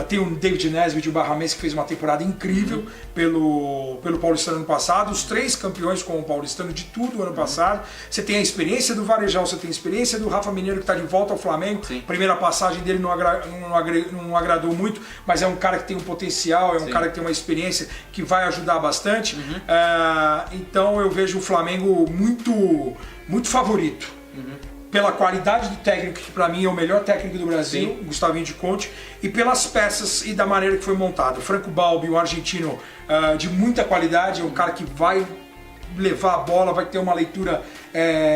Tem o David Nesbitt, o Barramense, que fez uma temporada incrível pelo Paulistano ano passado. Os 3 campeões com o Paulistano de tudo ano passado. Você tem a experiência do Varejão, você tem a experiência do Rafa Mineiro, que está de volta ao Flamengo. Sim. Primeira passagem dele não agradou muito, mas é um cara que tem um potencial, é um cara que tem uma experiência que vai ajudar bastante. Então eu vejo o Flamengo muito favorito. Pela qualidade do técnico, que para mim é o melhor técnico do Brasil, o Gustavinho de Conte, e pelas peças e da maneira que foi montado. Franco Balbi, um argentino de muita qualidade, é um cara que vai levar a bola, vai ter uma leitura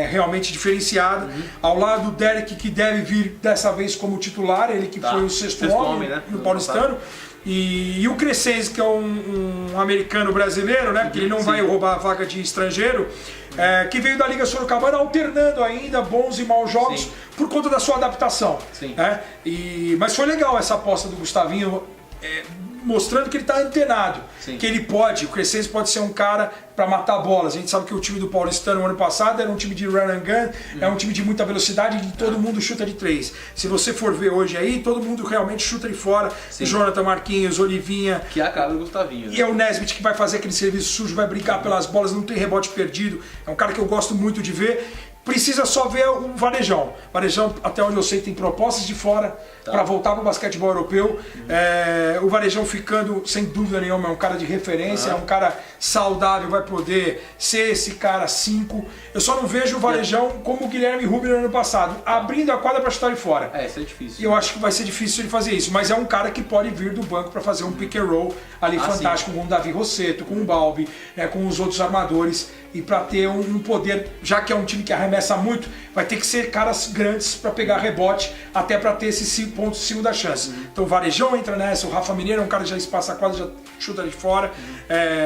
realmente diferenciada. Ao lado do Derek, que deve vir dessa vez como titular, ele que foi o sexto homem, né, no Paulistano. E o Crescenzi, que é um americano brasileiro, né? Porque ele não vai roubar a vaga de estrangeiro, que veio da Liga Sorocabana, alternando ainda bons e maus jogos por conta da sua adaptação. Né? Mas foi legal essa aposta do Gustavinho, mostrando que ele está antenado, que ele pode, o Crescenzi pode ser um cara para matar bolas. A gente sabe que o time do Paulistano ano passado era um time de run and gun, é um time de muita velocidade e todo mundo chuta de 3. Se você for ver hoje aí, todo mundo realmente chuta de fora. Jonathan, Marquinhos, Olivinha. Que é a cara do Gustavinho. Né? E é o Nesbitt que vai fazer aquele serviço sujo, vai brigar pelas bolas, não tem rebote perdido. É um cara que eu gosto muito de ver. Precisa só ver o Varejão. Varejão, até onde eu sei, tem propostas de fora para voltar para o basquetebol europeu. O Varejão ficando, sem dúvida nenhuma, é um cara de referência, é um cara saudável, vai poder ser esse cara 5. Eu só não vejo o Varejão como o Guilherme Rubio no ano passado, abrindo a quadra para chutar de fora. Isso é difícil. E eu acho que vai ser difícil ele fazer isso, mas é um cara que pode vir do banco para fazer um pick and roll ali fantástico com o Davi Rossetto, com o Balbi, com os outros armadores, e para ter um poder, já que é um time que arremessa muito, vai ter que ser caras grandes para pegar rebote, até para ter esse ponto de segunda chance. Então o Varejão entra nessa, o Rafa Mineiro é um cara que já espaça a quadra, já chuta de fora.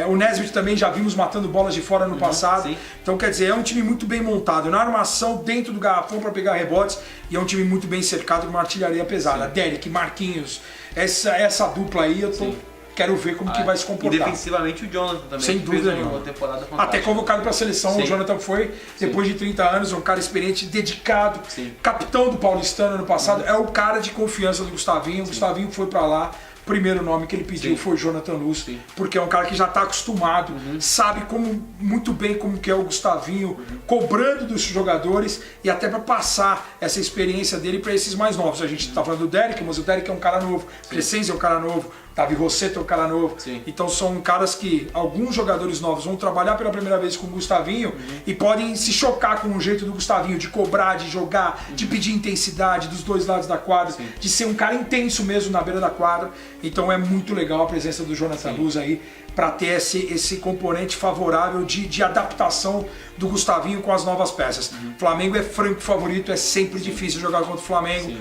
O Nesbitt também já vimos matando bolas de fora no passado. Então quer dizer, é um time muito bem montado, na armação, dentro do garrafão para pegar rebotes, e é um time muito bem cercado com uma artilharia pesada. Derek, Marquinhos, essa dupla aí, quero ver como que vai se comportar. E defensivamente o Jonathan também, sem dúvida fez uma temporada fantástica. Até convocado para a seleção, o Jonathan foi, depois de 30 anos, um cara experiente, dedicado, capitão do Paulistano ano passado, é o cara de confiança do Gustavinho. O Gustavinho foi para lá, o primeiro nome que ele pediu foi Jonathan Luz, porque é um cara que já está acostumado, sabe muito bem como que é o Gustavinho, cobrando dos jogadores e até para passar essa experiência dele para esses mais novos. A gente está falando do Derek, mas o Derek é um cara novo, o Crescenzi é um cara novo, Davi Rossetto é um cara novo. Então são caras que alguns jogadores novos vão trabalhar pela primeira vez com o Gustavinho e podem se chocar com o jeito do Gustavinho de cobrar, de jogar, de pedir intensidade dos dois lados da quadra, de ser um cara intenso mesmo na beira da quadra. Então é muito legal a presença do Jonathan Luz aí para ter esse componente favorável de adaptação do Gustavinho com as novas peças. Flamengo é franco favorito, é sempre difícil jogar contra o Flamengo.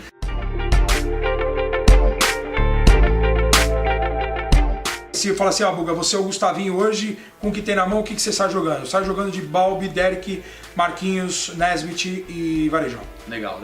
Se eu falar assim, Buga, você é o Gustavinho hoje, com o que tem na mão, o que você sai jogando? Sai jogando de Balbi, Derek, Marquinhos, Nesbitt e Varejão. Legal.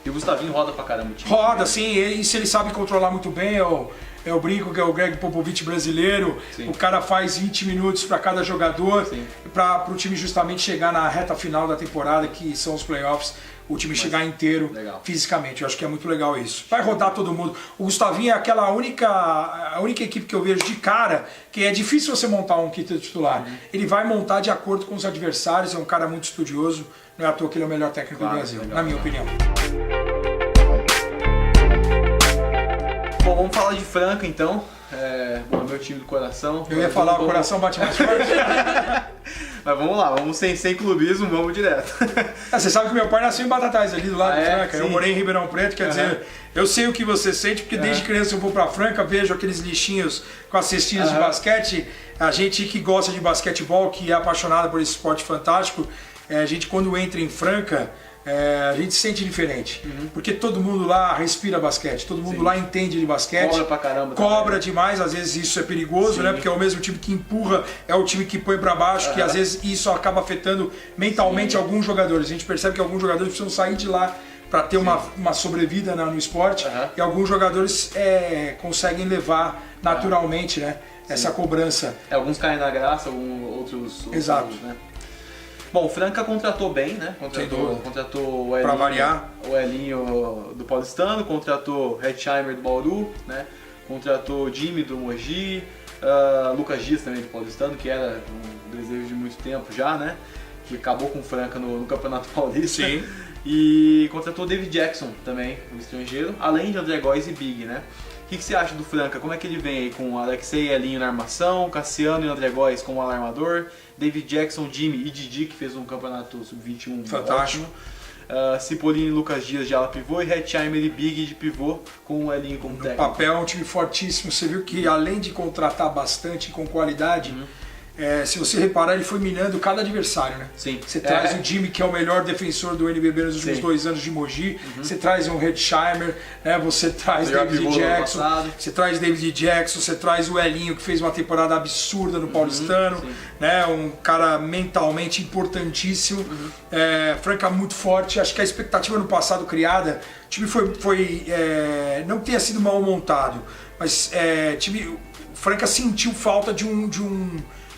E o Gustavinho roda pra caramba o time. Roda, sim, e se ele sabe controlar muito bem, eu brinco que é o Greg Popovich brasileiro, o cara faz 20 minutos para cada jogador, para o time justamente chegar na reta final da temporada, que são os playoffs, o time chegar inteiro fisicamente. Eu acho que é muito legal isso. Vai rodar todo mundo. O Gustavinho é aquela a única equipe que eu vejo de cara que é difícil você montar um kit titular. Ele vai montar de acordo com os adversários, é um cara muito estudioso, não é à toa que ele é o melhor técnico do Brasil, na minha opinião. Bom, vamos falar de Franca então. Meu time do coração. Eu ia falar, o coração bate mais forte. Mas vamos lá, vamos sem clubismo, vamos direto. Você sabe que meu pai nasceu em Batatais, ali do lado de Franca. Eu morei em Ribeirão Preto, quer dizer, eu sei o que você sente, porque desde criança eu vou pra Franca, vejo aqueles lixinhos com as cestinhas de basquete. A gente que gosta de basquetebol, que é apaixonado por esse esporte fantástico, a gente quando entra em Franca, a gente se sente diferente, porque todo mundo lá respira basquete, todo mundo lá entende de basquete, cobra pra caramba, cobra demais, às vezes isso é perigoso, né? Porque é o mesmo time que empurra, é o time que põe pra baixo, que às vezes isso acaba afetando mentalmente alguns jogadores. A gente percebe que alguns jogadores precisam sair de lá para ter uma sobrevida no esporte, e alguns jogadores conseguem levar naturalmente, né? Essa cobrança. Alguns caem na graça, outros Exato. né? Bom, o Franca contratou bem, né? Contratou o Elinho, pra variar. O Elinho do Paulistano, contratou Hetzheimer do Bauru, né? Contratou Jimmy do Mogi, Lucas Dias também do Paulistano, que era um desejo de muito tempo já, né? Que acabou com o Franca no Campeonato Paulista. Sim. E contratou o David Jackson também, um estrangeiro, além de André Góes e Big, né? O que você acha do Franca? Como é que ele vem aí com Alexei e Elinho na armação, Cassiano e André Góes como alarmador, David Jackson, Jimmy e Didi, que fez um campeonato sub-21 fantástico. Cipollini e Lucas Dias de ala pivô e Hetzheimer e Big de pivô com o Elinho como técnico. No papel é um time fortíssimo. Você viu que além de contratar bastante com qualidade, se você reparar, ele foi minando cada adversário, né? Sim. Você traz o Jimmy, que é o melhor defensor do NBB nos últimos 2 anos de Mogi. Você traz um Hetzheimer, né? Você traz David Jackson, você traz David Jackson, você traz o Elinho, que fez uma temporada absurda no Paulistano, né? Um cara mentalmente importantíssimo. Franca muito forte. Acho que a expectativa no passado criada, o time foi não que tenha sido mal montado, mas Franca sentiu falta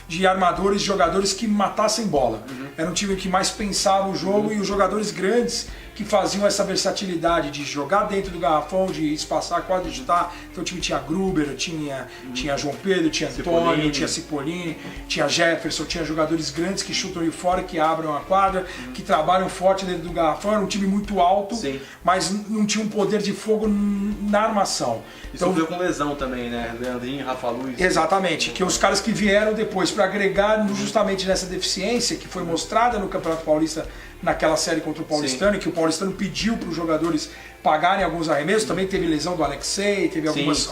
de armadores, jogadores que matassem bola. Era um time que mais pensava o jogo e os jogadores grandes que faziam essa versatilidade de jogar dentro do garrafão, de espaçar a quadra, de chutar. Então o time tinha Gruber, tinha João Pedro, tinha Antônio, tinha Cipollini, tinha Jefferson, tinha jogadores grandes que chutam de fora, que abrem a quadra, que trabalham forte dentro do garrafão. Era um time muito alto, mas não tinha um poder de fogo na armação. Então veio com lesão também, né? Leandrinho, Rafa Luz. Exatamente, que os caras que vieram depois para agregar justamente nessa deficiência que foi mostrada no Campeonato Paulista naquela série contra o Paulistano, que o Paulistano pediu para os jogadores pagarem alguns arremessos, também teve lesão do Alexei, teve algumas...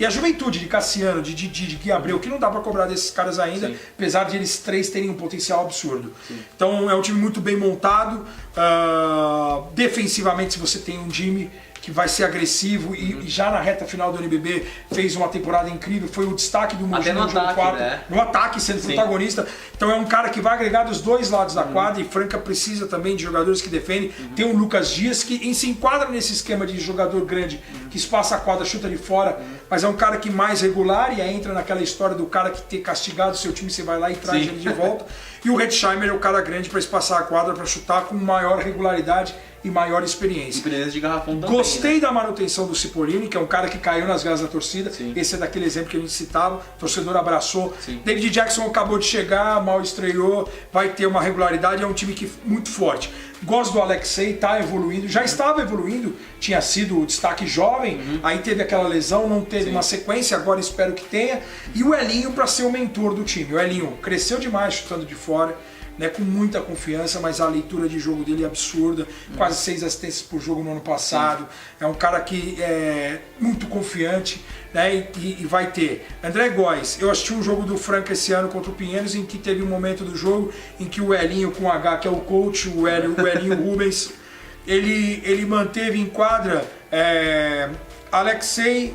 E a juventude de Cassiano, de Didi, de Gui Abreu, que não dá para cobrar desses caras ainda, apesar de eles 3 terem um potencial absurdo. Então é um time muito bem montado, defensivamente se você tem um Jimmy que vai ser agressivo e já na reta final do NBB fez uma temporada incrível, foi o destaque do Mogi no jogo 4, no ataque sendo protagonista. Então é um cara que vai agregar dos 2 lados da quadra e Franca precisa também de jogadores que defendem. Tem o Lucas Dias que se enquadra nesse esquema de jogador grande que espaça a quadra, chuta de fora, mas é um cara que mais regular e aí entra naquela história do cara que ter castigado o seu time, você vai lá e traz ele de volta. E o Hetzheimer é o cara grande para espaçar a quadra, para chutar com maior regularidade e maior experiência. Experiência de garrafão também. Gostei da manutenção do Cipollini, que é um cara que caiu nas garras da torcida. Esse é daquele exemplo que a gente citava. O torcedor abraçou. David Jackson acabou de chegar, mal estreou, vai ter uma regularidade, é um time muito forte. Gosto do Alexei, está evoluindo, já estava evoluindo, tinha sido o destaque jovem, aí teve aquela lesão, não teve uma sequência, agora espero que tenha. E o Elinho para ser o mentor do time. O Elinho cresceu demais chutando de fora, né, com muita confiança, mas a leitura de jogo dele é absurda, quase 6 assistências por jogo no ano passado. É um cara que é muito confiante, né, e vai ter. André Góes, eu assisti um jogo do Franca esse ano contra o Pinheiros em que teve um momento do jogo em que o Elinho com H, que é o coach, o Elinho Rubens, ele manteve em quadra Alexei,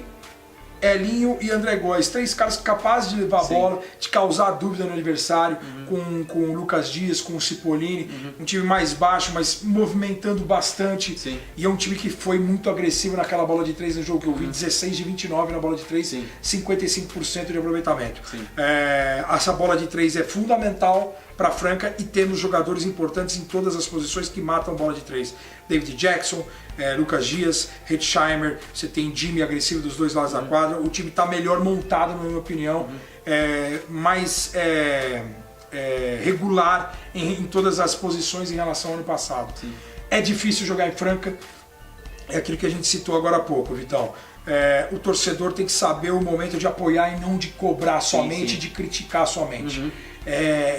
Elinho e André Góes, 3 caras capazes de levar a bola, de causar dúvida no adversário, com o Lucas Dias, com o Cipollini, um time mais baixo, mas movimentando bastante. E é um time que foi muito agressivo naquela bola de 3 no jogo que eu vi, 16 de 29 na bola de 3, 55% de aproveitamento. Essa bola de 3 é fundamental para Franca e temos jogadores importantes em todas as posições que matam bola de 3. David Jackson, Lucas Dias, Hetzheimer, você tem Jimmy agressivo dos 2 lados da quadra. O time está melhor montado, na minha opinião, mais regular em todas as posições em relação ao ano passado. É difícil jogar em Franca, é aquilo que a gente citou agora há pouco, Vitão. O torcedor tem que saber o momento de apoiar e não de cobrar somente, de criticar somente.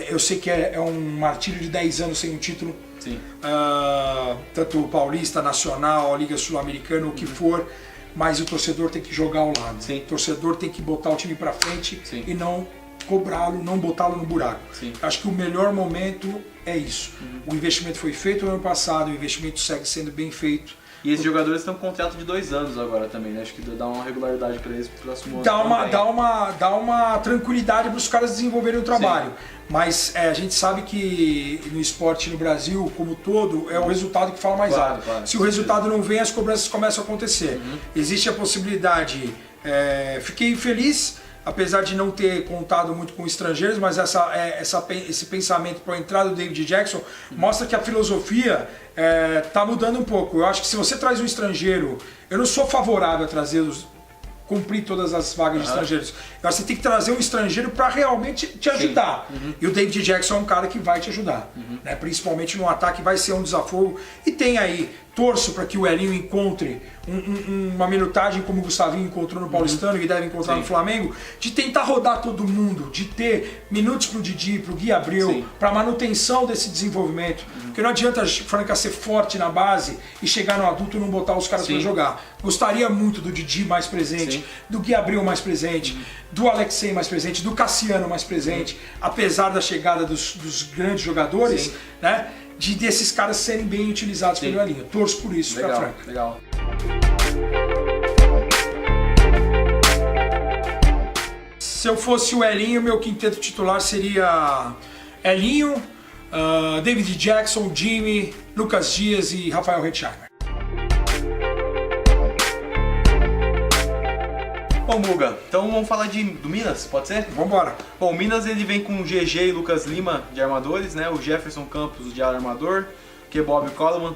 Eu sei que é um martírio de 10 anos sem um título, tanto o Paulista, Nacional, a Liga Sul-Americana, o que for, mas o torcedor tem que jogar ao lado. O torcedor tem que botar o time para frente e não cobrá-lo, não botá-lo no buraco. Acho que o melhor momento é isso. O investimento foi feito no ano passado, o investimento segue sendo bem feito. E esses jogadores estão com contrato de 2 anos agora também, né? Acho que dá uma regularidade para eles pro próximo ano. Dá uma tranquilidade para os caras desenvolverem o trabalho. Mas a gente sabe que no esporte no Brasil, como todo, é o resultado que fala mais alto. Se o resultado não vem, as cobranças começam a acontecer. Existe a possibilidade, fiquei feliz apesar de não ter contado muito com estrangeiros, mas esse pensamento para a entrada do David Jackson mostra que a filosofia está mudando um pouco. Eu acho que se você traz um estrangeiro, eu não sou favorável a trazer cumprir todas as vagas de estrangeiros. Eu acho que você tem que trazer um estrangeiro para realmente te ajudar. E o David Jackson é um cara que vai te ajudar. Né? Principalmente no ataque vai ser um desafio. E tem aí, torço para que o Elinho encontre uma minutagem como o Gustavinho encontrou no Paulistano e deve encontrar no Flamengo, de tentar rodar todo mundo, de ter minutos pro Didi, pro Gui Abreu, para manutenção desse desenvolvimento. Porque não adianta a Franca ser forte na base e chegar no adulto e não botar os caras para jogar. Gostaria muito do Didi mais presente, do Gui Abreu mais presente, do Alexei mais presente, do Cassiano mais presente, apesar da chegada dos grandes jogadores, né? Desses caras serem bem utilizados pelo Elinho. Torço por isso para a Franca. Legal. Se eu fosse o Elinho, meu quinteto titular seria Elinho, David Jackson, Jimmy, Lucas Dias e Rafael Hetzheimer. Bom, Muga, então vamos falar do Minas, pode ser? Vamos embora. Bom, o Minas ele vem com o GG e Lucas Lima de armadores, né? O Jefferson Campos de ala armador, Kebob Coleman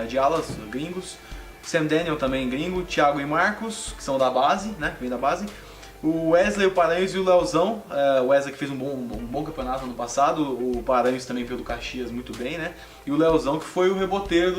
de alas gringos, Sam Daniel também gringo, Thiago e Marcos, que são da base, né? Que vem da base. O Wesley, o Paranhos e o Leozão. O Wesley que fez um bom campeonato ano passado, o Paranhos também veio do Caxias muito bem, né? E o Leozão que foi o reboteiro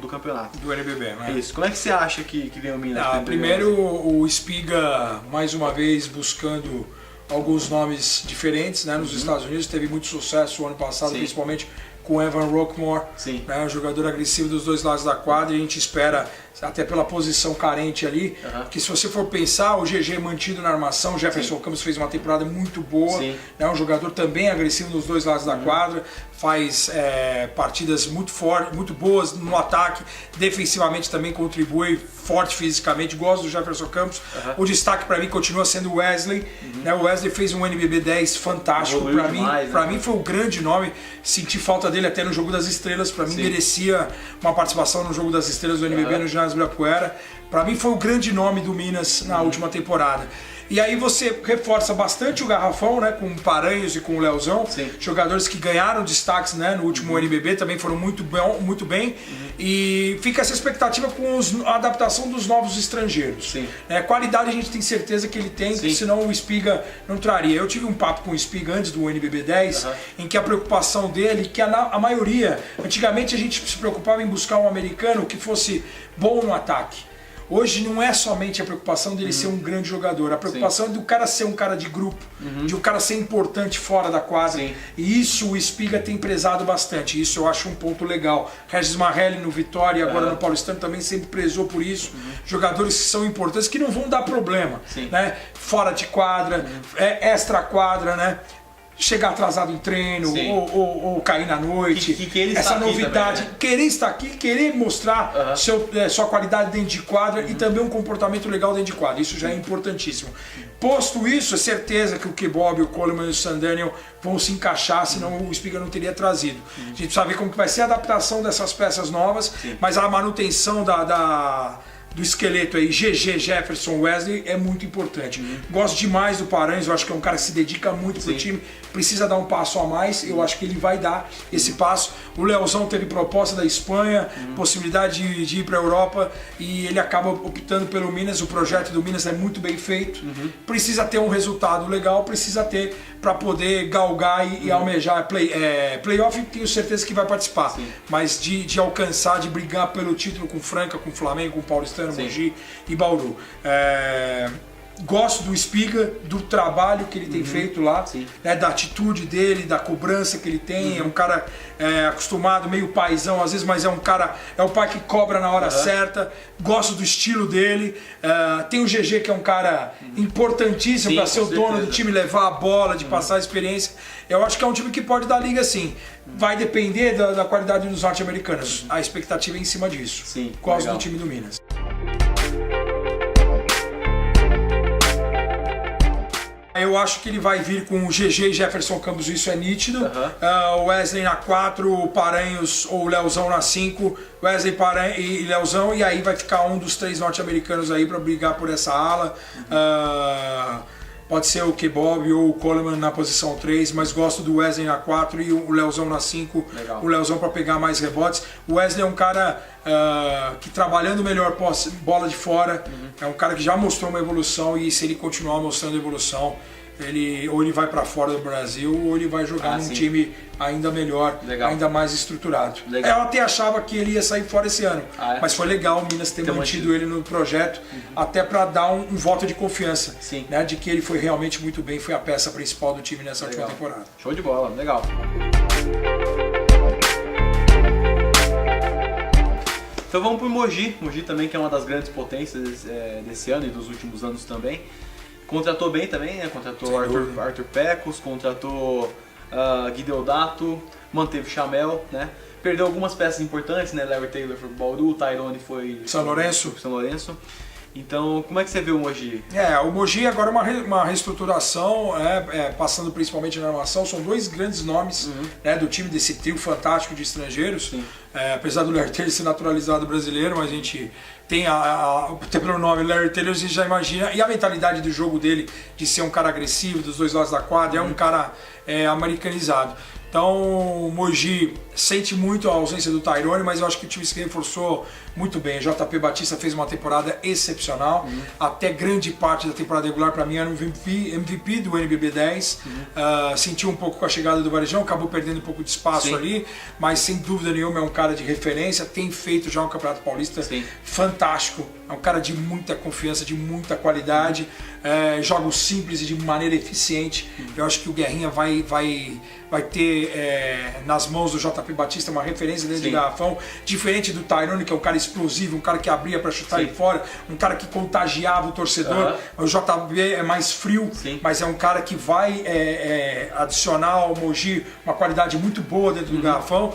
do campeonato. Do NBB, né? Isso. Como é que você acha que vem o Minas? Primeiro o Espiga, mais uma vez, buscando alguns nomes diferentes, né? Nos Estados Unidos, teve muito sucesso o ano passado, principalmente com o Evan Rockmore, né? Um jogador agressivo dos dois lados da quadra, e a gente espera, até pela posição carente ali, que se você for pensar, o GG mantido na armação, o Jefferson Campos fez uma temporada muito boa, né? Um jogador também agressivo nos dois lados da quadra, faz partidas muito fortes, muito boas no ataque, defensivamente também contribui, forte fisicamente, gosto do Jefferson Campos. O destaque para mim continua sendo o Wesley, né? O Wesley fez um NBB 10 fantástico, para mim foi o grande nome, senti falta dele até no Jogo das Estrelas, para mim merecia uma participação no Jogo das Estrelas do NBB no Ginásio Ibirapuera. Para mim foi o grande nome do Minas na última temporada. E aí você reforça bastante o garrafão, né, com o Paranhos e com o Leozão, jogadores que ganharam destaques, né, no último NBB, também foram muito bem. E fica essa expectativa com a adaptação dos novos estrangeiros. Qualidade a gente tem certeza que ele tem, senão o Espiga não traria. Eu tive um papo com o Espiga antes do NBB 10, em que a preocupação dele, que a maioria, antigamente a gente se preocupava em buscar um americano que fosse bom no ataque. Hoje não é somente a preocupação dele ser um grande jogador, a preocupação é do cara ser um cara de grupo, de um cara ser importante fora da quadra. E isso o Espiga tem prezado bastante, isso eu acho um ponto legal. Regis Marrelli no Vitória e agora no Paulistano também sempre prezou por isso. Jogadores que são importantes, que não vão dar problema, né? Fora de quadra, extra quadra, né? Chegar atrasado em treino ou cair na noite, essa novidade, também, né? Querer estar aqui, querer mostrar sua qualidade dentro de quadra e também um comportamento legal dentro de quadra, isso já é importantíssimo. Posto isso, é certeza que o Kebob, o Coleman e o Sam Daniel vão se encaixar, senão o Espiga não teria trazido. A gente precisa ver como que vai ser a adaptação dessas peças novas, mas a manutenção do esqueleto aí, GG, Jefferson, Wesley, é muito importante. Gosto demais do Paranhos, eu acho que é um cara que se dedica muito pro time, precisa dar um passo a mais, eu acho que ele vai dar esse passo. O Leozão teve proposta da Espanha, possibilidade de ir para a Europa, e ele acaba optando pelo Minas. O projeto do Minas é muito bem feito, precisa ter um resultado legal, precisa ter para poder galgar e almejar playoff, tenho certeza que vai participar, mas de alcançar, de brigar pelo título com Franca, com Flamengo, com Paulistano, Mogi e Bauru. Gosto do Espiga, do trabalho que ele tem feito lá, né, da atitude dele, da cobrança que ele tem. É um cara acostumado, meio paizão às vezes, mas é um cara, é o pai que cobra na hora certa. Gosto do estilo dele. Tem o GG, que é um cara importantíssimo para ser o dono do time, levar a bola, de passar a experiência. Eu acho que é um time que pode dar liga, sim. Vai depender da qualidade dos norte-americanos. A expectativa é em cima disso. Gosto do time do Minas. Eu acho que ele vai vir com o GG e Jefferson Campos, isso é nítido. O Wesley na 4, o Paranhos ou o Leozão na 5, Wesley, Paranhos e Leozão, e aí vai ficar um dos 3 norte-americanos aí para brigar por essa ala. pode ser o Kebob ou o Coleman na posição 3, mas gosto do Wesley na 4 e o Leozão na 5. Legal. O Leozão para pegar mais rebotes. O Wesley é um cara que trabalhando melhor bola de fora, é um cara que já mostrou uma evolução e se ele continuar mostrando evolução, ou ele vai para fora do Brasil ou ele vai jogar num time ainda melhor, ainda mais estruturado. Eu até achava que ele ia sair fora esse ano, mas foi legal o Minas ter mantido ele no projeto, até para dar um voto de confiança, né, de que ele foi realmente muito bem, foi a peça principal do time nessa última temporada. Show de bola, legal. Então vamos pro Mogi. Mogi também, que é uma das grandes potências desse ano e dos últimos anos também. Contratou bem também, né? Contratou Arthur Pecos, contratou Gui Deodato, manteve Chamel, né? Perdeu algumas peças importantes, né? Larry Taylor foi pro Bauru, o Tyrone foi São Lourenço. Então, como é que você vê o Mogi? O Mogi agora é uma reestruturação, passando principalmente na armação. São dois grandes nomes né, do time, desse trio fantástico de estrangeiros. Apesar do Larry Taylor ser naturalizado brasileiro, mas a gente tem até pelo nome Larry Taylor, a gente já imagina. E a mentalidade do jogo dele, de ser um cara agressivo dos dois lados da quadra, é um cara americanizado. Então o Mogi sente muito a ausência do Tyrone, mas eu acho que o time se reforçou muito bem. JP Batista fez uma temporada excepcional, até grande parte da temporada regular para mim era um MVP do NBB 10. Sentiu um pouco com a chegada do Varejão, acabou perdendo um pouco de espaço ali, mas sem dúvida nenhuma é um cara de referência, tem feito já um Campeonato Paulista fantástico, é um cara de muita confiança, de muita qualidade, jogos simples e de maneira eficiente. Eu acho que o Guerrinha vai ter nas mãos do JP Batista uma referência dentro de garrafão, diferente do Tyrone, que é um cara explosivo, um cara que abria para chutar ele fora, um cara que contagiava o torcedor. O JB é mais frio, mas é um cara que vai adicionar ao Mogi uma qualidade muito boa dentro do garrafão.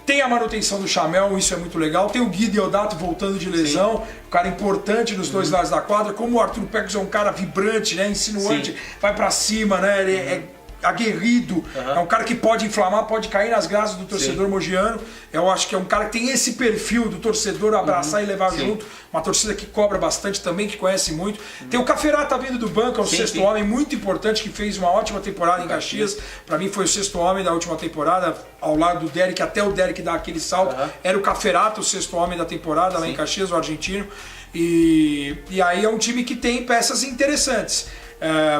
Tem a manutenção do Chamel, isso é muito legal. Tem o Gui Deodato voltando de lesão, um cara importante nos dois lados da quadra. Como o Arthur Pecos é um cara vibrante, né, insinuante, vai pra cima, né, ele é aguerrido, é um cara que pode inflamar, pode cair nas graças do torcedor mogiano. Eu acho que é um cara que tem esse perfil do torcedor abraçar e levar junto. Uma torcida que cobra bastante também, que conhece muito. Tem o Caferata vindo do banco, é o sexto homem, muito importante, que fez uma ótima temporada em Caxias. Para mim foi o sexto homem da última temporada, ao lado do Derek, até o Derek dar aquele salto. Era o Caferata, o sexto homem da temporada lá em Caxias, o argentino. E aí é um time que tem peças interessantes.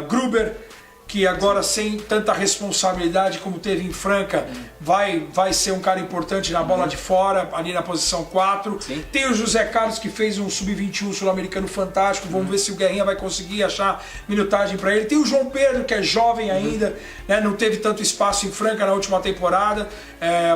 Gruber, que agora sem tanta responsabilidade como teve em Franca, vai ser um cara importante na bola de fora, ali na posição 4. Tem o José Carlos, que fez um sub-21 sul-americano fantástico, vamos ver se o Guerrinha vai conseguir achar minutagem para ele. Tem o João Pedro, que é jovem ainda, né, não teve tanto espaço em Franca na última temporada,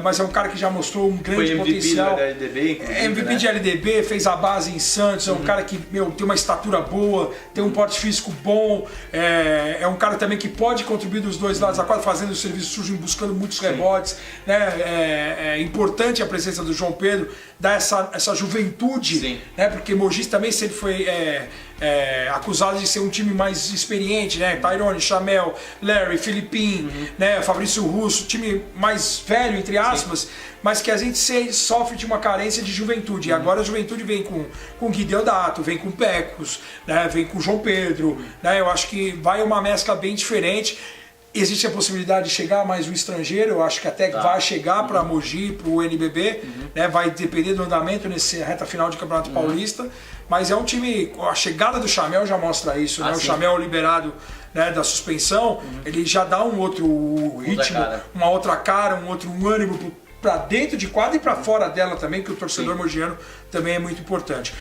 mas é um cara que já mostrou um grande potencial. Foi MVP de LDB, MVP de LDB, fez a base em Santos, é um cara que tem uma estatura boa, tem um porte físico bom, é um cara também que pode contribuir dos dois lados da quadra, fazendo o serviço sujo, buscando muitos rebotes. Né? É importante a presença do João Pedro, dar essa juventude, né? Porque Mogi também sempre foi acusado de ser um time mais experiente, né? Tyrone, Chamel, Larry, Filipinho, né? Fabrício Russo, time mais velho, entre aspas, mas que a gente sofre de uma carência de juventude. E agora a juventude vem com Gui Deodato, vem com Pecos, né? Vem com João Pedro, né? Eu acho que vai uma mescla bem diferente. Existe a possibilidade de chegar mais um estrangeiro, eu acho que até vai chegar para Mogi, para o NBB, né? Vai depender do andamento nessa reta final de Campeonato Paulista, mas é um time, a chegada do Chamel já mostra isso, né? O Chamel liberado, né, da suspensão, ele já dá um outro ritmo, uma outra cara, um outro ânimo para dentro de quadra e para fora dela também, que o torcedor mogiano também é muito importante.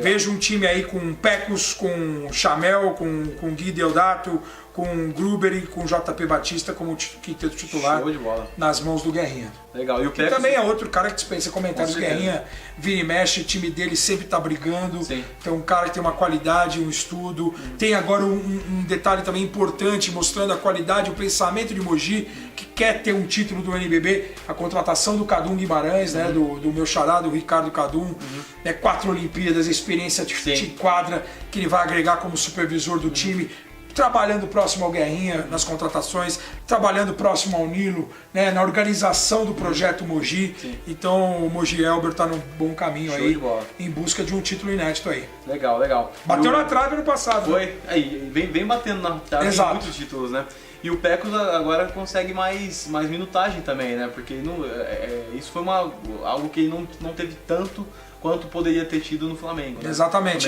Vejo um time aí com Pecos, com Chamel, com Gui Deodato, com Gruber e com JP Batista como quinteto titular nas mãos do Guerrinha. Legal. E o Pecos também é outro cara que dispensa comentários. O Guerrinha vira e mexe, o time dele sempre tá brigando. Então um cara que tem uma qualidade, um estudo. Tem agora um detalhe também importante, mostrando a qualidade, o pensamento de Mogi, que quer ter um título do NBB, a contratação do Cadum Guimarães, né, do meu xará, do Ricardo Cadum, 4 Olimpíadas, a experiência de quadra que ele vai agregar como supervisor do time. trabalhando próximo ao Guerrinha nas contratações, trabalhando próximo ao Nilo, né, na organização do projeto Mogi. Sim. Então o Mogi Elber está num bom caminho Show aí, de bola. em busca de um título inédito aí. Legal, legal. Bateu na trave no passado. Foi, Né? aí, vem batendo na trave em Exato. muitos títulos, né? E o Pecos agora consegue mais minutagem também, né? Porque isso foi algo que ele não teve tanto quanto poderia ter tido no Flamengo. Né? Exatamente.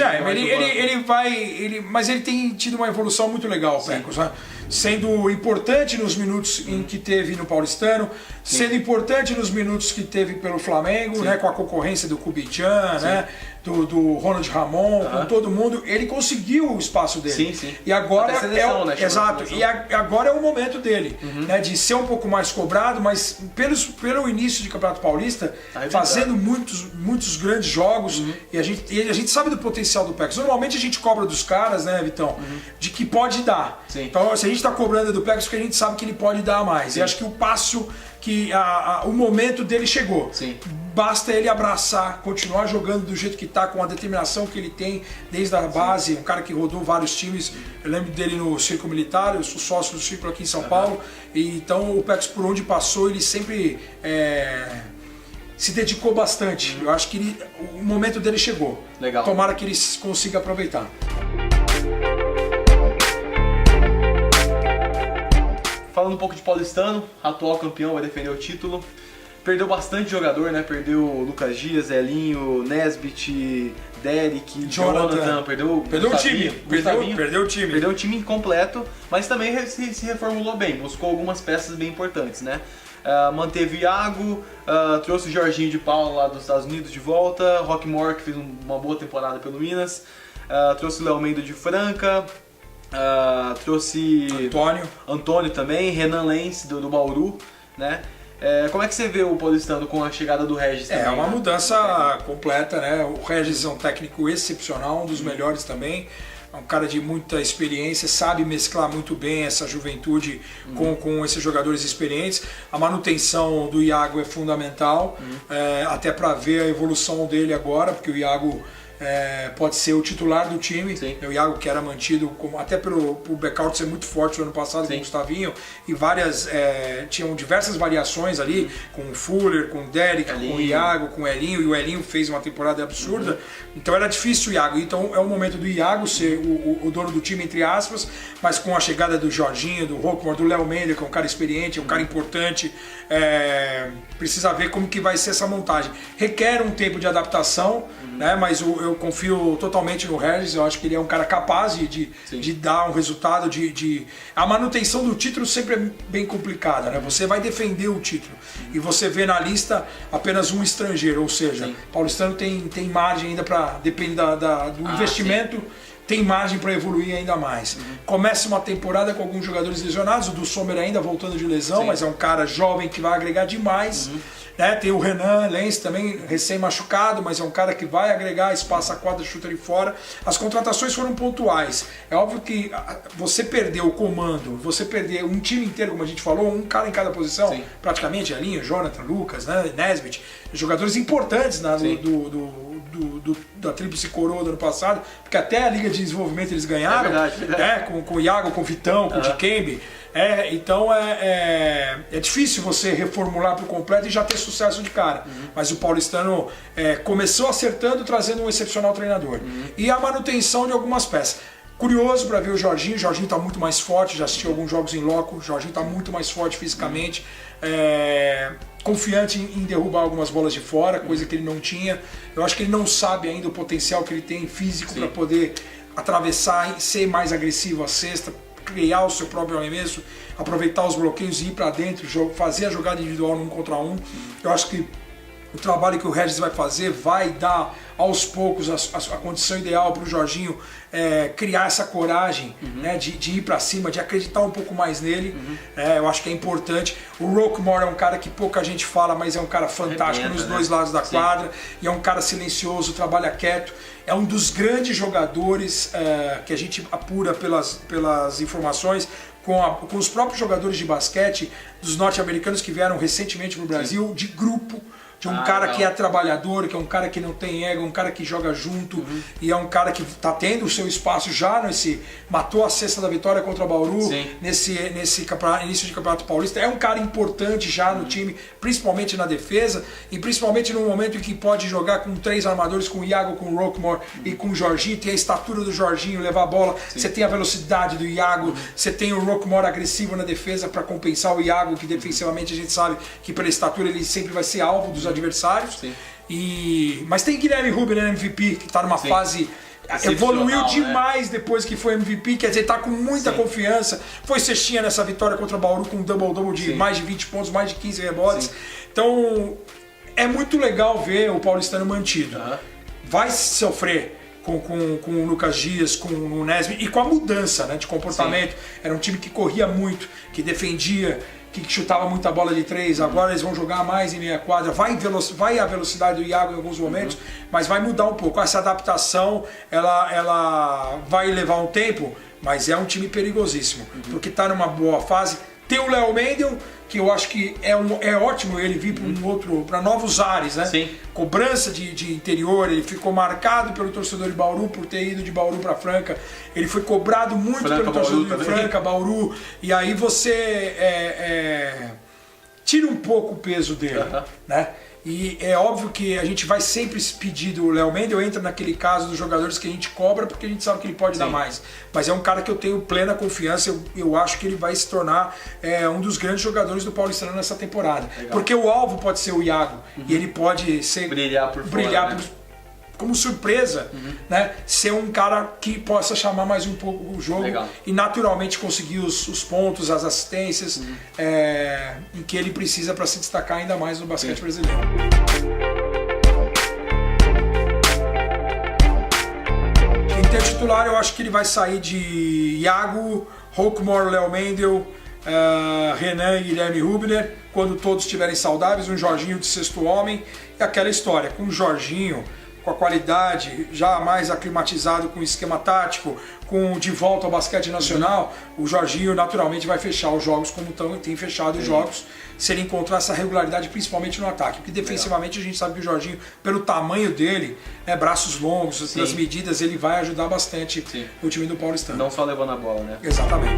Mas ele tem tido uma evolução muito legal, o Pecos, né? Sendo importante nos minutos em que teve no Paulistano, sendo importante nos minutos que teve pelo Flamengo, né? Com a concorrência do Kubican, né? Do Ronald Ramon, com todo mundo, ele conseguiu o espaço dele. Sim. E agora seleção, né? Exato. E agora é o momento dele, né? De ser um pouco mais cobrado, mas pelo início de Campeonato Paulista, fazendo muitos grandes jogos, e a gente sabe do potencial do Pecos. Normalmente a gente cobra dos caras, né, Vitão, de que pode dar. Sim. Então, se a gente está cobrando do Pecos, porque a gente sabe que ele pode dar mais. E acho que o passo o momento dele chegou. Sim. Basta ele abraçar, continuar jogando do jeito que está, com a determinação que ele tem desde a base, um cara que rodou vários times. Eu lembro dele no Círculo Militar, eu sou sócio do Círculo aqui em São Paulo, e então o Pecos, por onde passou, ele sempre se dedicou bastante. Eu acho que o momento dele chegou. Legal. Tomara que ele consiga aproveitar. Falando um pouco de Paulistano, atual campeão, vai defender o título. Perdeu bastante jogador, né? Perdeu Lucas Dias, Elinho, Nesbit, Derek, Jonathan. Perdeu o time. Perdeu o time. Perdeu o time incompleto, mas também se reformulou bem. Buscou algumas peças bem importantes, né? Manteve o Iago, trouxe o Jorginho de Paula lá dos Estados Unidos de volta, Rockmore, que fez uma boa temporada pelo Minas, trouxe o Léo Mendo de Franca, trouxe Antônio também, Renan Lenz do Bauru, né? Como é que você vê o Paulistano com a chegada do Regis também? É uma mudança completa, né? O Regis é um técnico excepcional, um dos melhores também. É um cara de muita experiência, sabe mesclar muito bem essa juventude com esses jogadores experientes. A manutenção do Iago é fundamental, até para ver a evolução dele agora, porque o Iago pode ser o titular do time. Sim. O Iago, que era mantido até pelo Beckout ser muito forte no ano passado, com o Gustavinho, e tinham diversas variações ali, com o Fuller, com o Derek, com o Iago, com o Elinho, e o Elinho fez uma temporada absurda. Então era difícil o Iago. Então é o momento do Iago ser o dono do time, entre aspas, mas com a chegada do Jorginho, do Rockmore, do Léo Mendes, que é um cara experiente, um cara importante, precisa ver como que vai ser essa montagem. Requer um tempo de adaptação, né? Mas eu confio totalmente no Regis. Eu acho que ele é um cara capaz de dar um resultado, A manutenção do título sempre é bem complicada, né? Você vai defender o título e você vê na lista apenas um estrangeiro, ou seja, Paulistano tem margem ainda para, depende do investimento, tem margem para evoluir ainda mais. Começa uma temporada com alguns jogadores lesionados, o do Sommer ainda voltando de lesão, mas é um cara jovem que vai agregar demais. Né? Tem o Renan Lenz também, recém-machucado, mas é um cara que vai agregar, espaça a quadra, chuta ali fora. As contratações foram pontuais. É óbvio que você perder o comando, você perder um time inteiro, como a gente falou, um cara em cada posição, praticamente, Elinho, Jonathan, Lucas, né? Nesbit, jogadores importantes da Tríplice Coroa do ano passado, porque até a Liga de Desenvolvimento eles ganharam, né? Com o Iago, com o Vitão, com o Dikembe. Então é difícil você reformular por completo e já ter sucesso de cara. Mas o Paulistano começou acertando, trazendo um excepcional treinador. E a manutenção de algumas peças. Curioso para ver o Jorginho. O Jorginho está muito mais forte, já assisti alguns jogos em loco. O Jorginho está muito mais forte fisicamente. Confiante em derrubar algumas bolas de fora, coisa que ele não tinha. Eu acho que ele não sabe ainda o potencial que ele tem físico para poder atravessar e ser mais agressivo à cesta, criar o seu próprio arremesso, aproveitar os bloqueios e ir para dentro, fazer a jogada individual no 1 contra 1. Eu acho que o trabalho que o Regis vai fazer vai dar aos poucos a condição ideal para o Jorginho criar essa coragem, né, de ir para cima, de acreditar um pouco mais nele. Eu acho que é importante. O Rockmore é um cara que pouca gente fala, mas é um cara fantástico nos dois lados da quadra, e é um cara silencioso, trabalha quieto. É um dos grandes jogadores que a gente apura pelas informações, com os próprios jogadores de basquete dos norte-americanos que vieram recentemente para o Brasil, de grupo, de um cara que é trabalhador, que é um cara que não tem ego, um cara que joga junto e é um cara que está tendo o seu espaço já matou a cesta da vitória contra o Bauru nesse início de Campeonato Paulista. É um cara importante já no time, principalmente na defesa e principalmente no momento em que pode jogar com 3 armadores, com o Iago, com o Roquemore e com o Jorginho. Tem a estatura do Jorginho, levar a bola, você tem a velocidade do Iago, você tem o Roquemore agressivo na defesa para compensar o Iago, que defensivamente a gente sabe que pela estatura ele sempre vai ser alvo dos adversários. Mas tem Guilherme Rubner, MVP, que está numa fase... Evoluiu demais depois que foi MVP, quer dizer, tá com muita confiança. Foi cestinha nessa vitória contra o Bauru com um double-double de mais de 20 pontos, mais de 15 rebotes. Então é muito legal ver o paulistano mantido. Vai sofrer com o Lucas Dias, com o Nesby e com a mudança, né, de comportamento. Era um time que corria muito, que defendia, que chutava muita bola de 3, agora eles vão jogar mais em meia quadra, vai a velocidade do Iago em alguns momentos, mas vai mudar um pouco. Essa adaptação, ela vai levar um tempo, mas é um time perigosíssimo, porque está numa boa fase. Tem o Léo Mendel, que eu acho que é ótimo ele vir para novos ares, né? Cobrança de interior, ele ficou marcado pelo torcedor de Bauru por ter ido de Bauru para Franca, ele foi cobrado muito pelo torcedor de Franca, Bauru, e aí você tira um pouco o peso dele, né? E é óbvio que a gente vai sempre pedir do Léo Mendel, entra naquele caso dos jogadores que a gente cobra porque a gente sabe que ele pode dar mais. Mas é um cara que eu tenho plena confiança, eu acho que ele vai se tornar um dos grandes jogadores do Paulistano nessa temporada. Porque o alvo pode ser o Iago e ele pode brilhar por fora, como surpresa, né, ser um cara que possa chamar mais um pouco o jogo e naturalmente conseguir os pontos, as assistências em que ele precisa para se destacar ainda mais no basquete brasileiro. Quem tem titular, eu acho que ele vai sair de Iago, Roquemore, Léo Mendel, Renan e Guilherme Rubner, quando todos estiverem saudáveis, um Jorginho de sexto homem, e aquela história, com o Jorginho, com a qualidade, já mais aclimatizado com o esquema tático, de volta ao basquete nacional, o Jorginho naturalmente vai fechar os jogos como tem fechado os jogos, se ele encontrar essa regularidade, principalmente no ataque. Porque defensivamente a gente sabe que o Jorginho, pelo tamanho dele, braços longos, pelas medidas, ele vai ajudar bastante o time do Paulistano. Não só levando a bola, né? Exatamente.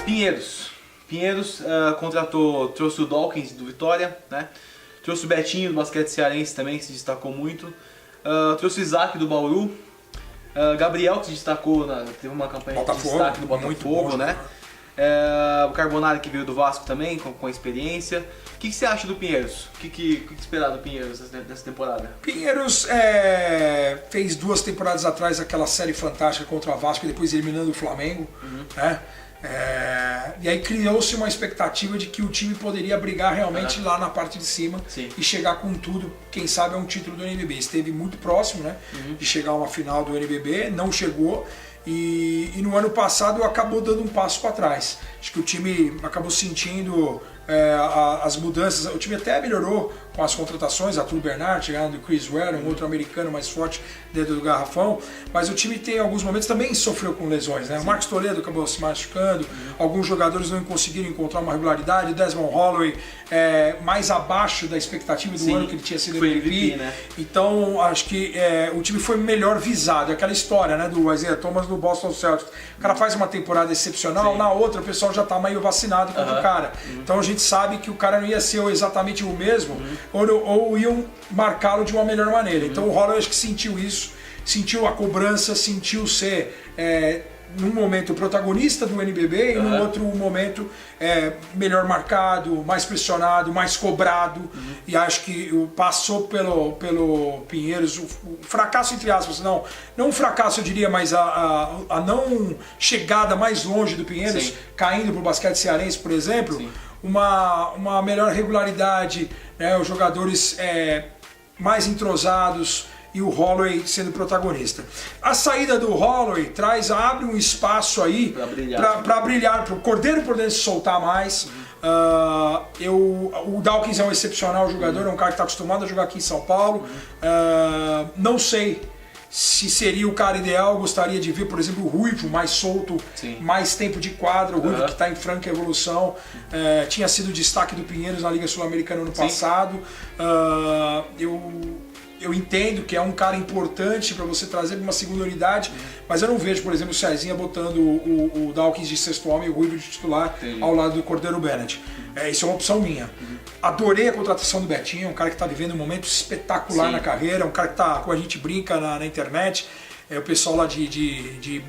Pinheiros trouxe o Dawkins do Vitória, né? Trouxe o Betinho do basquete cearense também, que se destacou muito. Trouxe o Isaac do Bauru. Gabriel, que se destacou, teve uma campanha de destaque no Botafogo, né? O Carbonari, que veio do Vasco também, com experiência. O que você acha do Pinheiros? O que esperar do Pinheiros nessa temporada? Pinheiros fez 2 temporadas atrás aquela série fantástica contra o Vasco, depois eliminando o Flamengo, né? E aí criou-se uma expectativa de que o time poderia brigar realmente lá na parte de cima e chegar com tudo, quem sabe, a um título do NBB. Esteve muito próximo, né, de chegar a uma final do NBB, não chegou, e no ano passado acabou dando um passo para trás. Acho que o time acabou sentindo as mudanças, o time até melhorou com as contratações, a Arthur Bernard, chegando do Chris Ware, um outro americano mais forte dentro do garrafão, mas o time tem alguns momentos também sofreu com lesões, né? O Marcos Toledo acabou se machucando, alguns jogadores não conseguiram encontrar uma regularidade, o Desmond Holloway mais abaixo da expectativa do ano que ele tinha sido MVP, né? Então acho que o time foi melhor visado, aquela história, né, do Isaiah Thomas no Boston Celtics, o cara faz uma temporada excepcional, na outra o pessoal já está meio vacinado contra o cara, então a gente sabe que o cara não ia ser exatamente o mesmo, ou iam marcá-lo de uma melhor maneira. Então o Holloway acho que sentiu isso, sentiu a cobrança, sentiu ser num momento protagonista do NBB e num outro momento melhor marcado, mais pressionado, mais cobrado, e acho que passou pelo Pinheiros o fracasso, entre aspas, não um fracasso eu diria, mas a não chegada mais longe do Pinheiros, caindo para o basquete cearense, por exemplo, uma melhor regularidade, né, os jogadores mais entrosados e o Holloway sendo protagonista. A saída do Holloway abre um espaço aí para brilhar, para o Cordeiro poder se soltar mais. O Dawkins é um excepcional jogador, é um cara que está acostumado a jogar aqui em São Paulo. Não sei se seria o cara ideal. Eu gostaria de ver, por exemplo, o Ruivo mais solto, mais tempo de quadra. O Ruivo que está em franca evolução, tinha sido destaque do Pinheiros na Liga Sul-Americana no passado. Eu entendo que é um cara importante para você trazer para uma segunda unidade, mas eu não vejo, por exemplo, o Cezinha botando o Dawkins de sexto homem e o Ruivo de titular ao lado do Cordeiro Bennett. Isso é uma opção minha. Adorei a contratação do Betinho, um cara que está vivendo um momento espetacular na carreira, um cara que está, como a gente brinca na internet, o pessoal lá de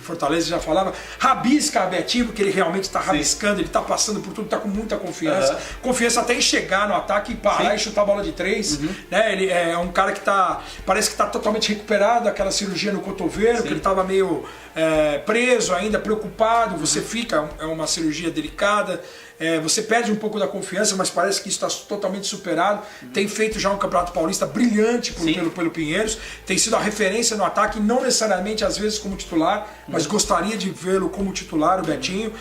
Fortaleza já falava, rabisca Betinho, porque ele realmente está rabiscando, ele está passando por tudo, está com muita confiança. Confiança até em chegar no ataque e parar e chutar a bola de três. Né? Ele é um cara que parece que está totalmente recuperado daquela cirurgia no cotovelo, que ele estava meio preso ainda, preocupado. Você fica, é uma cirurgia delicada. Você perde um pouco da confiança, mas parece que isso está totalmente superado. Tem feito já um Campeonato Paulista brilhante pelo Pinheiros. Tem sido a referência no ataque, não necessariamente às vezes como titular, mas gostaria de vê-lo como titular, o Betinho.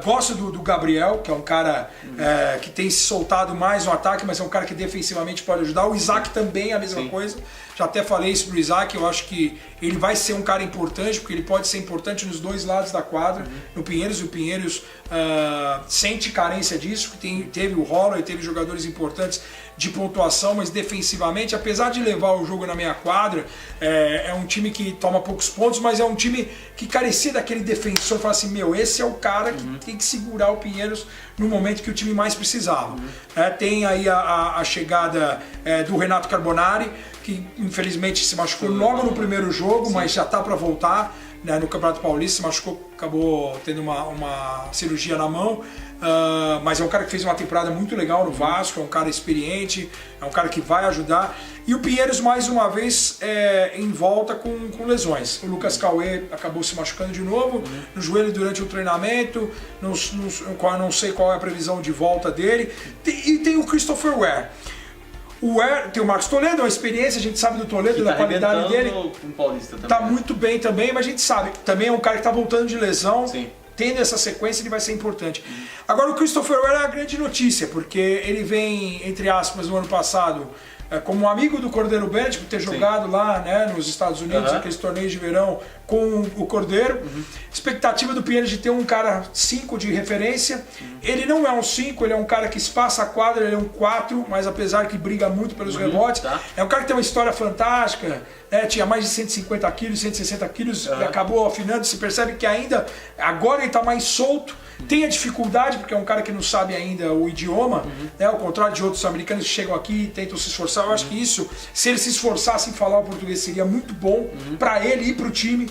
Gosto do Gabriel, que é um cara que tem se soltado mais no ataque, mas é um cara que defensivamente pode ajudar. O Isaac também é a mesma coisa. Já até falei isso pro Isaac, eu acho que ele vai ser um cara importante, porque ele pode ser importante nos dois lados da quadra, no Pinheiros, e o Pinheiros sente carência disso, teve o Holler, teve jogadores importantes de pontuação, mas defensivamente, apesar de levar o jogo na meia quadra, é um time que toma poucos pontos, mas é um time que carecia daquele defensor, fala assim, esse é o cara que tem que segurar o Pinheiros no momento que o time mais precisava. Tem aí a chegada do Renato Carbonari, que infelizmente se machucou logo no primeiro jogo, mas já está para voltar, né, no Campeonato Paulista, se machucou, acabou tendo uma cirurgia na mão, mas é um cara que fez uma temporada muito legal no Vasco, é um cara experiente, é um cara que vai ajudar. E o Pinheiros, mais uma vez, em volta com lesões. O Lucas Cauê acabou se machucando de novo no joelho durante o treinamento, não sei qual é a previsão de volta dele. E tem o Christopher Ware. Tem o Marcos Toledo, uma experiência, a gente sabe do Toledo, da qualidade dele. Tá muito bem também, mas a gente sabe, também é um cara que tá voltando de lesão. Tendo essa sequência, ele vai ser importante. Agora, o Christopher Ware é a grande notícia, porque ele vem, entre aspas, no ano passado, como um amigo do Cordeiro Bennett, por ter jogado lá, né, nos Estados Unidos, aqueles torneios de verão com o Cordeiro. Expectativa do Pinheiros de ter um cara 5 de referência. Ele não é um 5, ele é um cara que espaça a quadra, ele é um 4, mas apesar que briga muito pelos rebotes. É um cara que tem uma história fantástica, né, tinha mais de 150 quilos, 160 quilos, e acabou afinando. Se percebe que ainda, agora ele está mais solto. Tem a dificuldade, porque é um cara que não sabe ainda o idioma, né, ao contrário de outros americanos que chegam aqui e tentam se esforçar. Eu acho que isso, se ele se esforçasse em falar o português, seria muito bom para ele e para o time.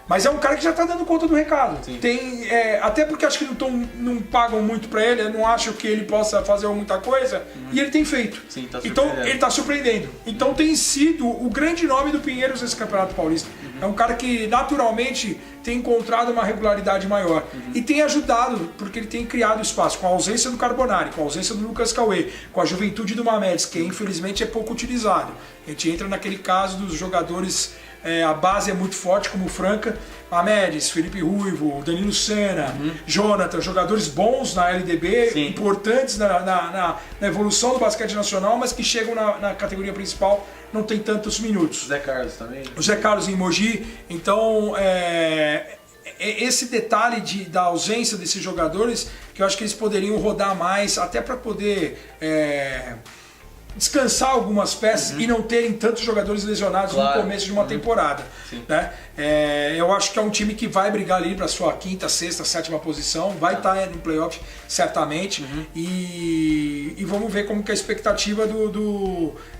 Mas é um cara que já está dando conta do recado. Até porque acho que não pagam muito para ele, eu não acho que ele possa fazer muita coisa, e ele tem feito. Então ele está surpreendendo. Então tem sido o grande nome do Pinheiros nesse Campeonato Paulista. É um cara que naturalmente tem encontrado uma regularidade maior e tem ajudado, porque ele tem criado espaço, com a ausência do Carbonari, com a ausência do Lucas Cauê, com a juventude do Mamedes, que infelizmente é pouco utilizado. A gente entra naquele caso dos jogadores, a base é muito forte, como o Franca, Mamedes, Felipe Ruivo, Danilo Sena, Jonathan, jogadores bons na LDB, importantes na evolução do basquete nacional, mas que chegam na categoria principal, não tem tantos minutos. Zé Carlos também. O Zé Carlos em Mogi. Então, esse detalhe da ausência desses jogadores, que eu acho que eles poderiam rodar mais, até para poder descansar algumas peças e não terem tantos jogadores lesionados no começo de uma temporada. Né? Eu acho que é um time que vai brigar ali para sua quinta, sexta, sétima posição, vai estar no playoff certamente, e vamos ver como que é a expectativa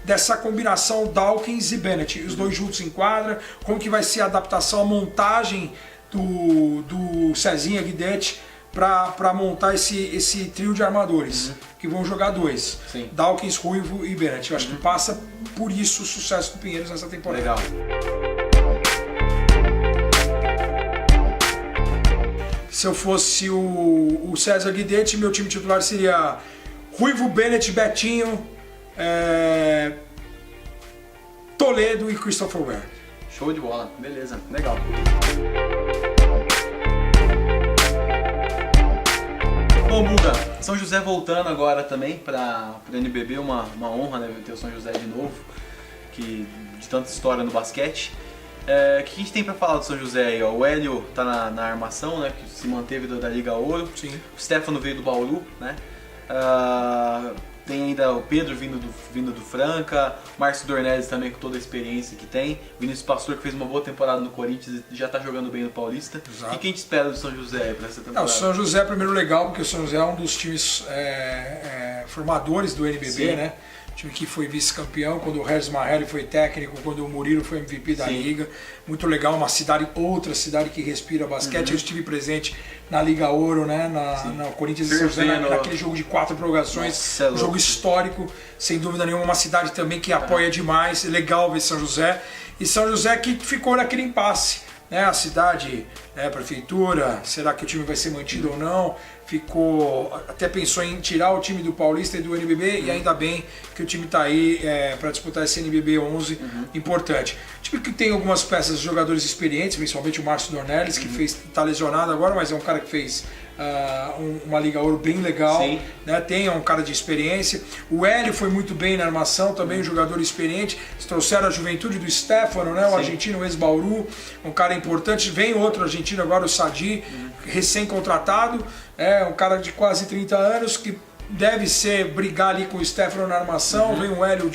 dessa combinação Dawkins e Bennett, os dois juntos em quadra, como que vai ser a adaptação, a montagem do Cezinha Guidetti para montar esse trio de armadores, que vão jogar dois, Dawkins, Ruivo e Bennett. Eu acho que passa por isso o sucesso do Pinheiros nessa temporada. Legal. Se eu fosse o César Guidetti, meu time titular seria Ruivo, Bennett, Betinho, Toledo e Christopher Ware. Show de bola, beleza, legal. Bom, Buga, São José voltando agora também para o NBB, uma honra, né, ter o São José de novo. de tanta história no basquete. O que a gente tem para falar do São José aí? Ó? O Hélio tá na armação, né, que se manteve da Liga Ouro. Sim. O Stefano veio do Bauru, né? Tem ainda o Pedro vindo do Franca, Márcio Dornelles também com toda a experiência que tem, Vinícius Pastor que fez uma boa temporada no Corinthians e já está jogando bem no Paulista. Exato. O que a gente espera do São José para essa temporada? O São José é primeiro legal, porque o São José é um dos times formadores do NBB, sim, né? Time que foi vice-campeão, quando o Regis Marrelli foi técnico, quando o Murilo foi MVP da sim, Liga. Muito legal, outra cidade que respira basquete. Eu estive presente na Liga Ouro, né? Na Corinthians e São José, naquele jogo de 4 prorrogações. Nossa, um jogo histórico, sem dúvida nenhuma, uma cidade também que apoia demais. Legal ver São José. E São José que ficou naquele impasse, né? A cidade, a prefeitura, será que o time vai ser mantido ou não? Até pensou em tirar o time do Paulista e do NBB, e ainda bem que o time está aí para disputar esse NBB 11 importante. Time que tem algumas peças de jogadores experientes, principalmente o Márcio Dornelles, que está lesionado agora, mas é um cara que fez uma Liga Ouro bem legal, né? Tem um cara de experiência. O Hélio foi muito bem na armação, também um jogador experiente. Eles trouxeram a juventude do Stefano, né? O argentino, o ex-Bauru, um cara importante. Vem outro argentino agora, o Sadi, recém-contratado, um cara de quase 30 anos que deve brigar ali com o Stefano na armação. Vem o Hélio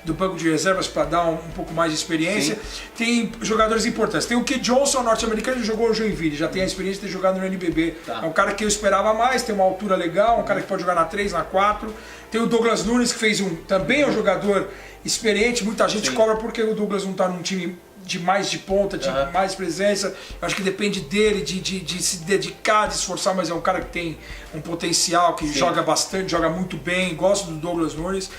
do banco de reservas para dar um pouco mais de experiência. Sim. Tem jogadores importantes. Tem o Kid Johnson, norte-americano, que jogou no Joinville, já tem a experiência de ter jogado no NBB. É um cara que eu esperava mais, tem uma altura legal, um cara que pode jogar na 3, na 4. Tem o Douglas Nunes, que fez também é um jogador experiente. Muita gente cobra porque o Douglas não está num time de mais de ponta, de mais presença. Eu acho que depende dele, de se dedicar, de se esforçar, mas é um cara que tem um potencial, que joga bastante, joga muito bem. Gosto do Douglas Nunes.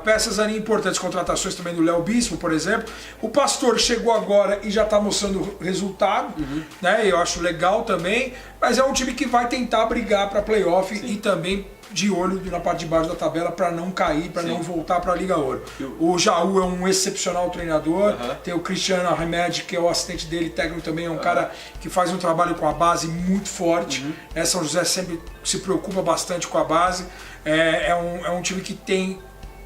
Peças ali importantes, contratações também do Léo Bispo, por exemplo. O Pastor chegou agora e já está mostrando resultado, né? Eu acho legal também, mas é um time que vai tentar brigar para playoff e também de olho na parte de baixo da tabela para não cair, para não voltar para a Liga Ouro. O Jaú é um excepcional treinador, tem o Cristiano Arremed, que é o assistente dele, técnico também, é um cara que faz um trabalho com a base muito forte. São José sempre se preocupa bastante com a base. É um time que tem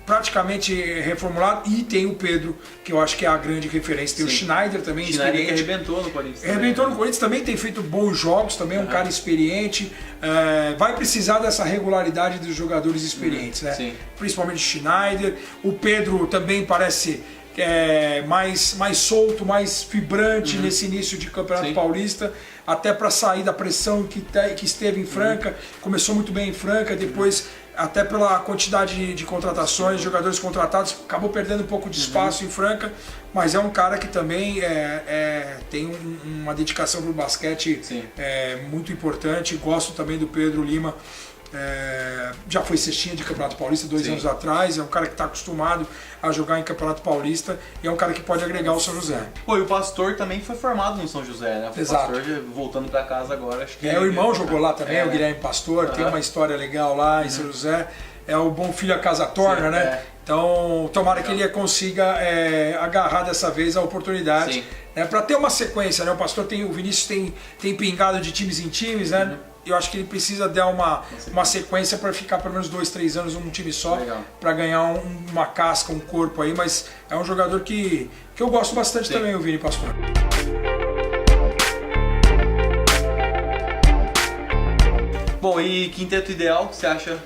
praticamente reformulado, e tem o Pedro, que eu acho que é a grande referência. Tem o Schneider também, experiente. Que arrebentou no Corinthians. Arrebentou no Corinthians, também tem feito bons jogos, também é um cara experiente. Vai precisar dessa regularidade dos jogadores experientes, né? Sim. Principalmente o Schneider. O Pedro também parece mais solto, mais vibrante nesse início de Campeonato Paulista, até para sair da pressão que esteve em Franca. Começou muito bem em Franca, depois até pela quantidade de contratações, jogadores contratados, acabou perdendo um pouco de espaço em Franca, mas é um cara que também tem uma dedicação para o basquete muito importante. Gosto também do Pedro Lima. Já foi cestinha de Campeonato Paulista 2 anos atrás, é um cara que está acostumado a jogar em Campeonato Paulista e é um cara que pode agregar o São José. E o Pastor também foi formado no São José, né? O Pastor voltando para casa agora, acho que... o irmão jogou lá também, o Guilherme Pastor, tem uma história legal lá em São José. É o bom filho a casa torna, né? Então, tomara que ele consiga agarrar dessa vez a oportunidade, né? Para ter uma sequência, né? O Vinícius tem pingado de times em times, né? Eu acho que ele precisa dar uma sequência para ficar pelo menos 2, 3 anos num time só, para ganhar uma casca, um corpo aí, mas é um jogador que eu gosto bastante também, o Vini Pastor. Bom, e quinteto ideal, você acha?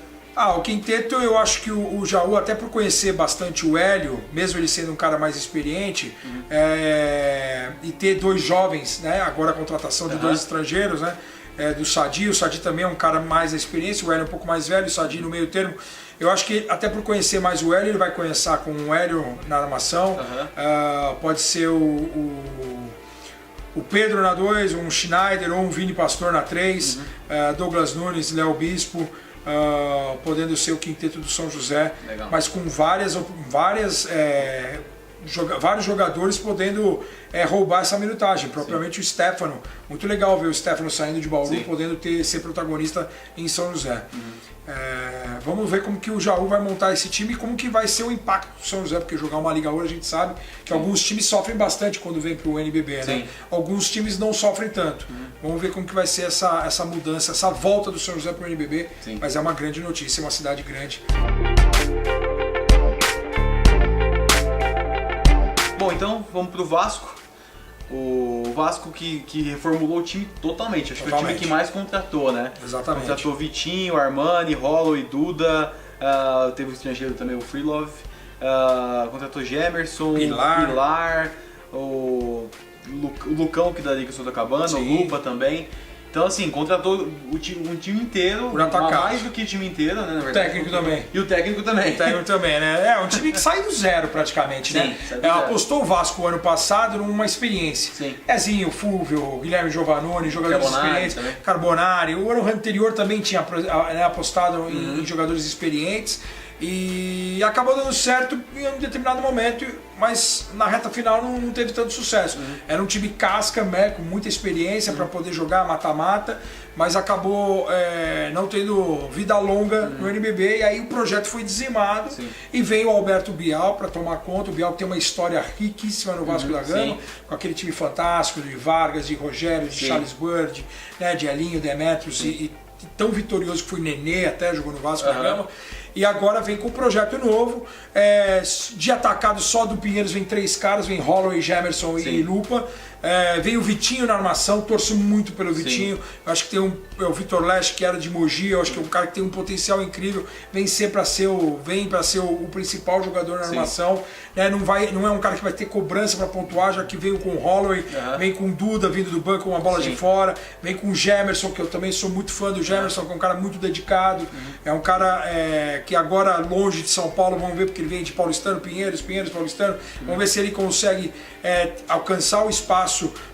O quinteto, eu acho que o Jaú, até por conhecer bastante o Hélio, mesmo ele sendo um cara mais experiente, e ter 2 jovens, né? Agora a contratação de 2 estrangeiros, né? Do Sadi. O Sadi também é um cara mais experiente, o Hélio é um pouco mais velho, o Sadi no meio termo. Eu acho que até por conhecer mais o Hélio, ele vai começar com o Hélio na armação. Pode ser o Pedro na 2, um Schneider ou um Vini Pastor na 3, Douglas Nunes, Léo Bispo, podendo ser o quinteto do São José, mas com vários jogadores podendo roubar essa minutagem, propriamente o Stefano. Muito legal ver o Stefano saindo de Bauru, podendo ser protagonista em São José. Vamos ver como que o Jaú vai montar esse time e como que vai ser o impacto do São José, porque jogar uma Liga Ouro a gente sabe que alguns times sofrem bastante quando vem para o NBB, né? Alguns times não sofrem tanto. Vamos ver como que vai ser essa mudança, essa volta do São José para o NBB, mas é uma grande notícia, é uma cidade grande. Bom, então vamos pro Vasco. O Vasco que reformulou o time totalmente. Acho que foi o time que mais contratou, né? Exatamente. Contratou Vitinho, Armani, Holloway, Duda, teve o estrangeiro também, o Freelove, contratou Gemerson, Pilar, o Lucão, que da Liga Sorocabana, o Lupa também. Então, assim, contratou um time inteiro, mais do que o time inteiro, né, na verdade. O técnico também. E o técnico também. O técnico também, né? É um time que sai do zero praticamente, né? Apostou o Vasco ano passado numa experiência. Sim. Ezinho, Fulvio, Guilherme Giovannone, jogadores experientes. Também. Carbonari. O ano anterior também tinha apostado em jogadores experientes. E acabou dando certo em um determinado momento, mas na reta final não teve tanto sucesso. Era um time casca, né, com muita experiência para poder jogar mata-mata, mas acabou não tendo vida longa no NBB, e aí o projeto foi dizimado. E veio o Alberto Bial para tomar conta. O Bial tem uma história riquíssima no Vasco da Gama, com aquele time fantástico de Vargas, de Rogério, de Charles Bird, né, de Elinho, Demetrios e tão vitorioso que foi Nenê, até jogou no Vasco da Gama. E agora vem com um projeto novo. De atacado só do Pinheiros vem 3 caras, vem Holloway, Gemerson e Lupa. Vem o Vitinho na armação, torço muito pelo Vitinho. Eu acho que tem o Vitor Leste, que era de Mogi, eu acho que é um cara que tem um potencial incrível. Vem para ser o principal jogador na armação. Não é um cara que vai ter cobrança para pontuar, já que veio com o Holloway, vem com o Duda vindo do banco com uma bola de fora, vem com o Gemerson, que eu também sou muito fã do Gemerson, que é um cara muito dedicado. É um cara que agora longe de São Paulo, vamos ver, porque ele vem de Paulistano, Pinheiros, Paulistano. Vamos ver se ele consegue alcançar o espaço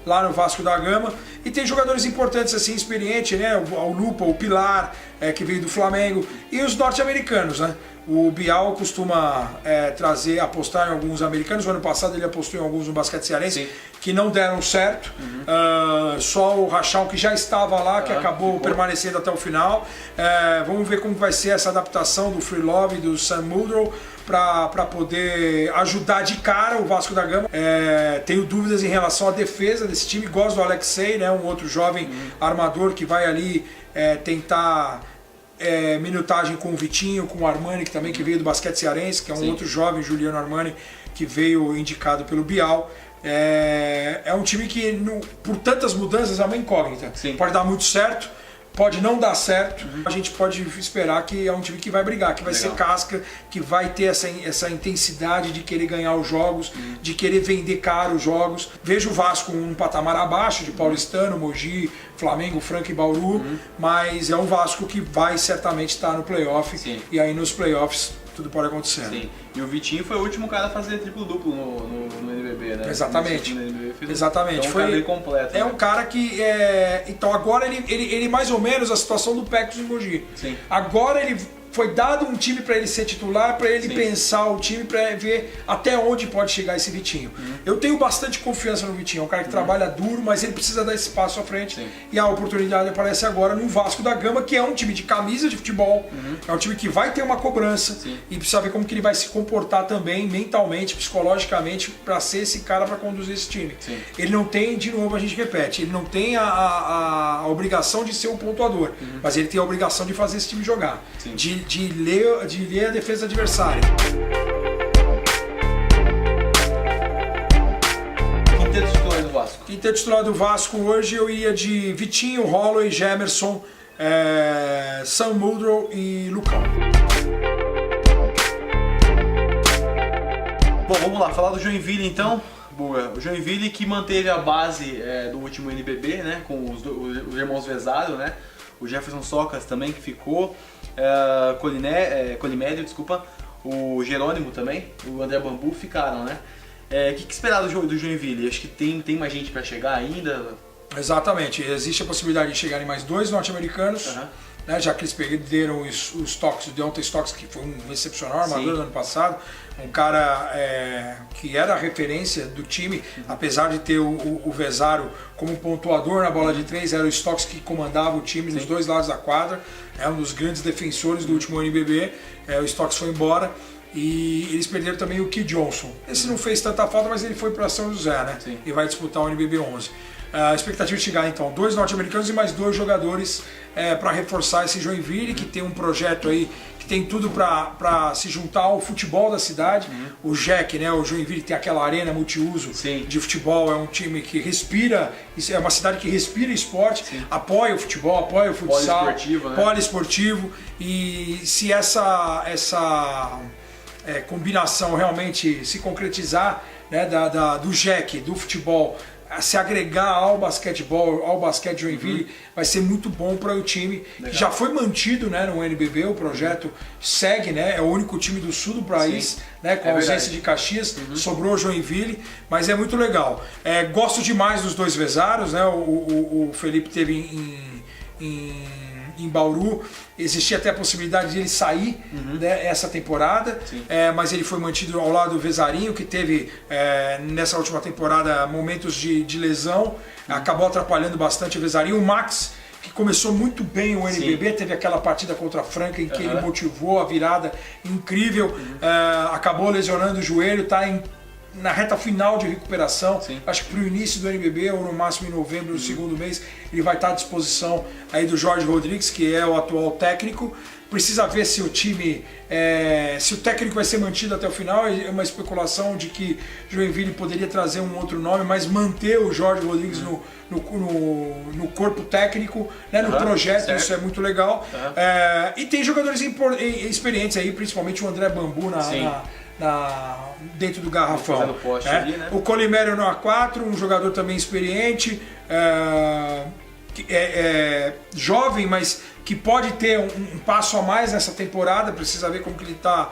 lá no Vasco da Gama. E tem jogadores importantes assim, experientes, né? O Lupa, o Pilar, que veio do Flamengo, e os norte-americanos, né? O Bial costuma apostar em alguns americanos. O ano passado ele apostou em alguns no basquete cearense que não deram certo. Só o Rachão, que já estava lá, que acabou permanecendo até o final. Vamos ver como vai ser essa adaptação do Freelove e do Sam Muldrow para poder ajudar de cara o Vasco da Gama. Tenho dúvidas em relação à defesa desse time. Gosto do Alexei, né, um outro jovem armador que vai ali tentar minutagem com o Vitinho, com o Armani, que veio do basquete cearense, que é um outro jovem, Juliano Armani, que veio indicado pelo Bial. É um time que, por tantas mudanças, é uma incógnita. Pode dar muito certo, pode não dar certo. A gente pode esperar que é um time que vai brigar, que vai ser casca, que vai ter essa intensidade de querer ganhar os jogos, de querer vender caro os jogos. Vejo o Vasco um patamar abaixo de Paulistano, Mogi, Flamengo, Franca e Bauru, mas é um Vasco que vai certamente estar no playoff. E aí nos playoffs tudo pode acontecer. E o Vitinho foi o último cara a fazer triplo-duplo no NBB, né? Exatamente. Exatamente. Então, foi completo. É um cara que então agora ele mais ou menos a situação do Pecos e Mogi. Agora ele foi dado um time para ele ser titular, para ele pensar o time, para ver até onde pode chegar esse Vitinho. Eu tenho bastante confiança no Vitinho, é um cara que trabalha duro, mas ele precisa dar esse passo à frente. E a oportunidade aparece agora no Vasco da Gama, que é um time de camisa de futebol, é um time que vai ter uma cobrança e precisa ver como que ele vai se comportar também mentalmente, psicologicamente, para ser esse cara para conduzir esse time. Ele não tem, de novo a gente repete, ele não tem a obrigação de ser um pontuador, mas ele tem a obrigação de fazer esse time jogar, de ler a defesa adversária. Quinteto titular do Vasco. Quinteto titular do Vasco hoje eu ia de Vitinho, Holloway, Gemerson, Sam Muldrow e Lucão. Bom, vamos lá, falar do Joinville então. Boa. O Joinville que manteve a base do último NBB, né, com os irmãos Vezaro, né? O Jefferson Socas também que ficou, Colimédio, desculpa, o Jerônimo também, o André Bambu ficaram, né? O que esperar do Joinville? Acho que tem mais gente para chegar ainda? Exatamente, existe a possibilidade de chegarem mais 2 norte-americanos, né, já que eles perderam os Stocks, o Deontay Stocks, que foi um excepcional armador do ano passado, um cara que era a referência do time, apesar de ter o Vezaro como pontuador na bola de 3, era o Stocks que comandava o time nos 2 lados da quadra, é um dos grandes defensores do último NBB. O Stocks foi embora. E eles perderam também o Key Johnson. Esse não fez tanta falta, mas ele foi para São José, né? E vai disputar o NBB 11. A expectativa de chegar então 2 norte-americanos e mais 2 jogadores para reforçar esse Joinville, que tem um projeto aí que que tem tudo para se juntar ao futebol da cidade. O JEC, né, o Joinville tem aquela arena multiuso de futebol, é um time que respira, é uma cidade que respira esporte, apoia o futebol, apoia o futsal, poliesportivo, né? Poliesportivo, e se essa combinação realmente se concretizar, né, do JEC, do futebol, se agregar ao basquetebol, ao basquete Joinville, vai ser muito bom para o time. Legal. Que já foi mantido, né, no NBB, o projeto segue, né, é o único time do sul do país, né, com a ausência de Caxias, sobrou Joinville, mas é muito legal. Gosto demais dos dois Vezaros, né, o Felipe teve em Bauru, existia até a possibilidade de ele sair, né, essa temporada, mas ele foi mantido ao lado do Vezarinho, que teve nessa última temporada momentos de lesão, acabou atrapalhando bastante o Vezarinho. O Max, que começou muito bem o NBB, teve aquela partida contra a Franca em que ele motivou a virada incrível, acabou lesionando o joelho, está na reta final de recuperação. Acho que para o início do NBB, ou no máximo em novembro, no segundo mês, ele vai estar à disposição aí do Jorge Rodrigues, que é o atual técnico. Precisa ver se o time, se o técnico vai ser mantido até o final. É uma especulação de que Joinville poderia trazer um outro nome, mas manter o Jorge Rodrigues no corpo técnico, né, no projeto, isso é muito legal. E tem jogadores experientes aí, principalmente o André Bambu dentro do garrafão. Ali, né? O Colimério no A4, um jogador também experiente, jovem, mas que pode ter um passo a mais nessa temporada. Precisa ver como que ele está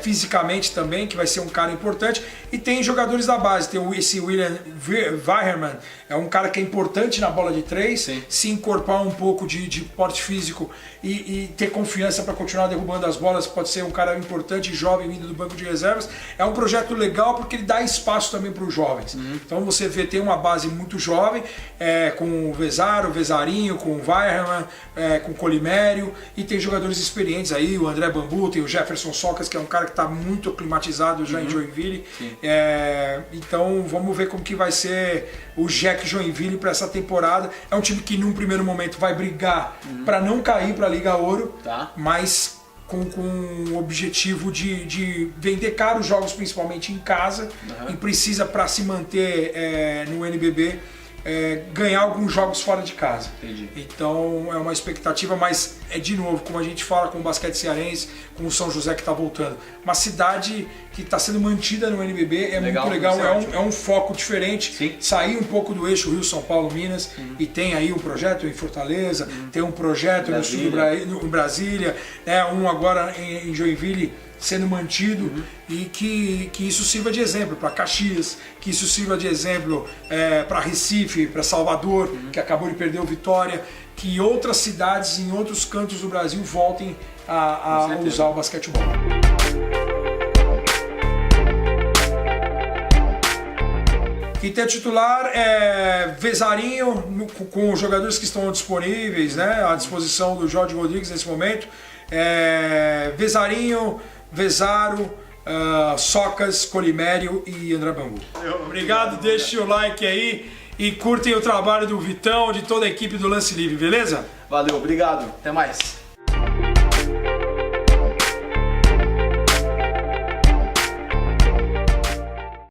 fisicamente também, que vai ser um cara importante. E tem jogadores da base, tem esse William Weiherman, é um cara que é importante na bola de três, se encorpar um pouco de porte físico e ter confiança para continuar derrubando as bolas, pode ser um cara importante, jovem, vindo do banco de reservas. É um projeto legal porque ele dá espaço também para os jovens. Então você vê, tem uma base muito jovem, com o Vezaro, o Vezarinho, com o Weiherman, com o Colimério, e tem jogadores experientes aí, o André Bambu, tem o Jefferson Socas, que é um cara que está muito aclimatizado já em Joinville. Então vamos ver como que vai ser o JEC Joinville para essa temporada. É um time que num primeiro momento vai brigar para não cair para a Liga Ouro, mas com o objetivo de vender caros jogos, principalmente em casa, e precisa, para se manter no NBB, ganhar alguns jogos fora de casa. Então é uma expectativa, mas de novo, como a gente fala com o basquete cearense, com o São José que está voltando, uma cidade que está sendo mantida no NBB, muito legal, é um foco diferente, sair um pouco do eixo Rio, São Paulo, Minas, e tem aí um projeto em Fortaleza, tem um projeto no sul em Brasília, um agora em Joinville sendo mantido, e que isso sirva de exemplo para Caxias, que isso sirva de exemplo para Recife, para Salvador, que acabou de perder o Vitória, que outras cidades em outros cantos do Brasil voltem a usar o basquetebol. Quinteto titular é Vezarinho, com os jogadores que estão disponíveis, né, à disposição do Jorge Rodrigues nesse momento. Vezarinho, Vezaro, Socas, Colimério e André Bambu. Obrigado, deixe o like aí e curtem o trabalho do Vitão, de toda a equipe do Lance Livre, beleza? Valeu, obrigado, até mais.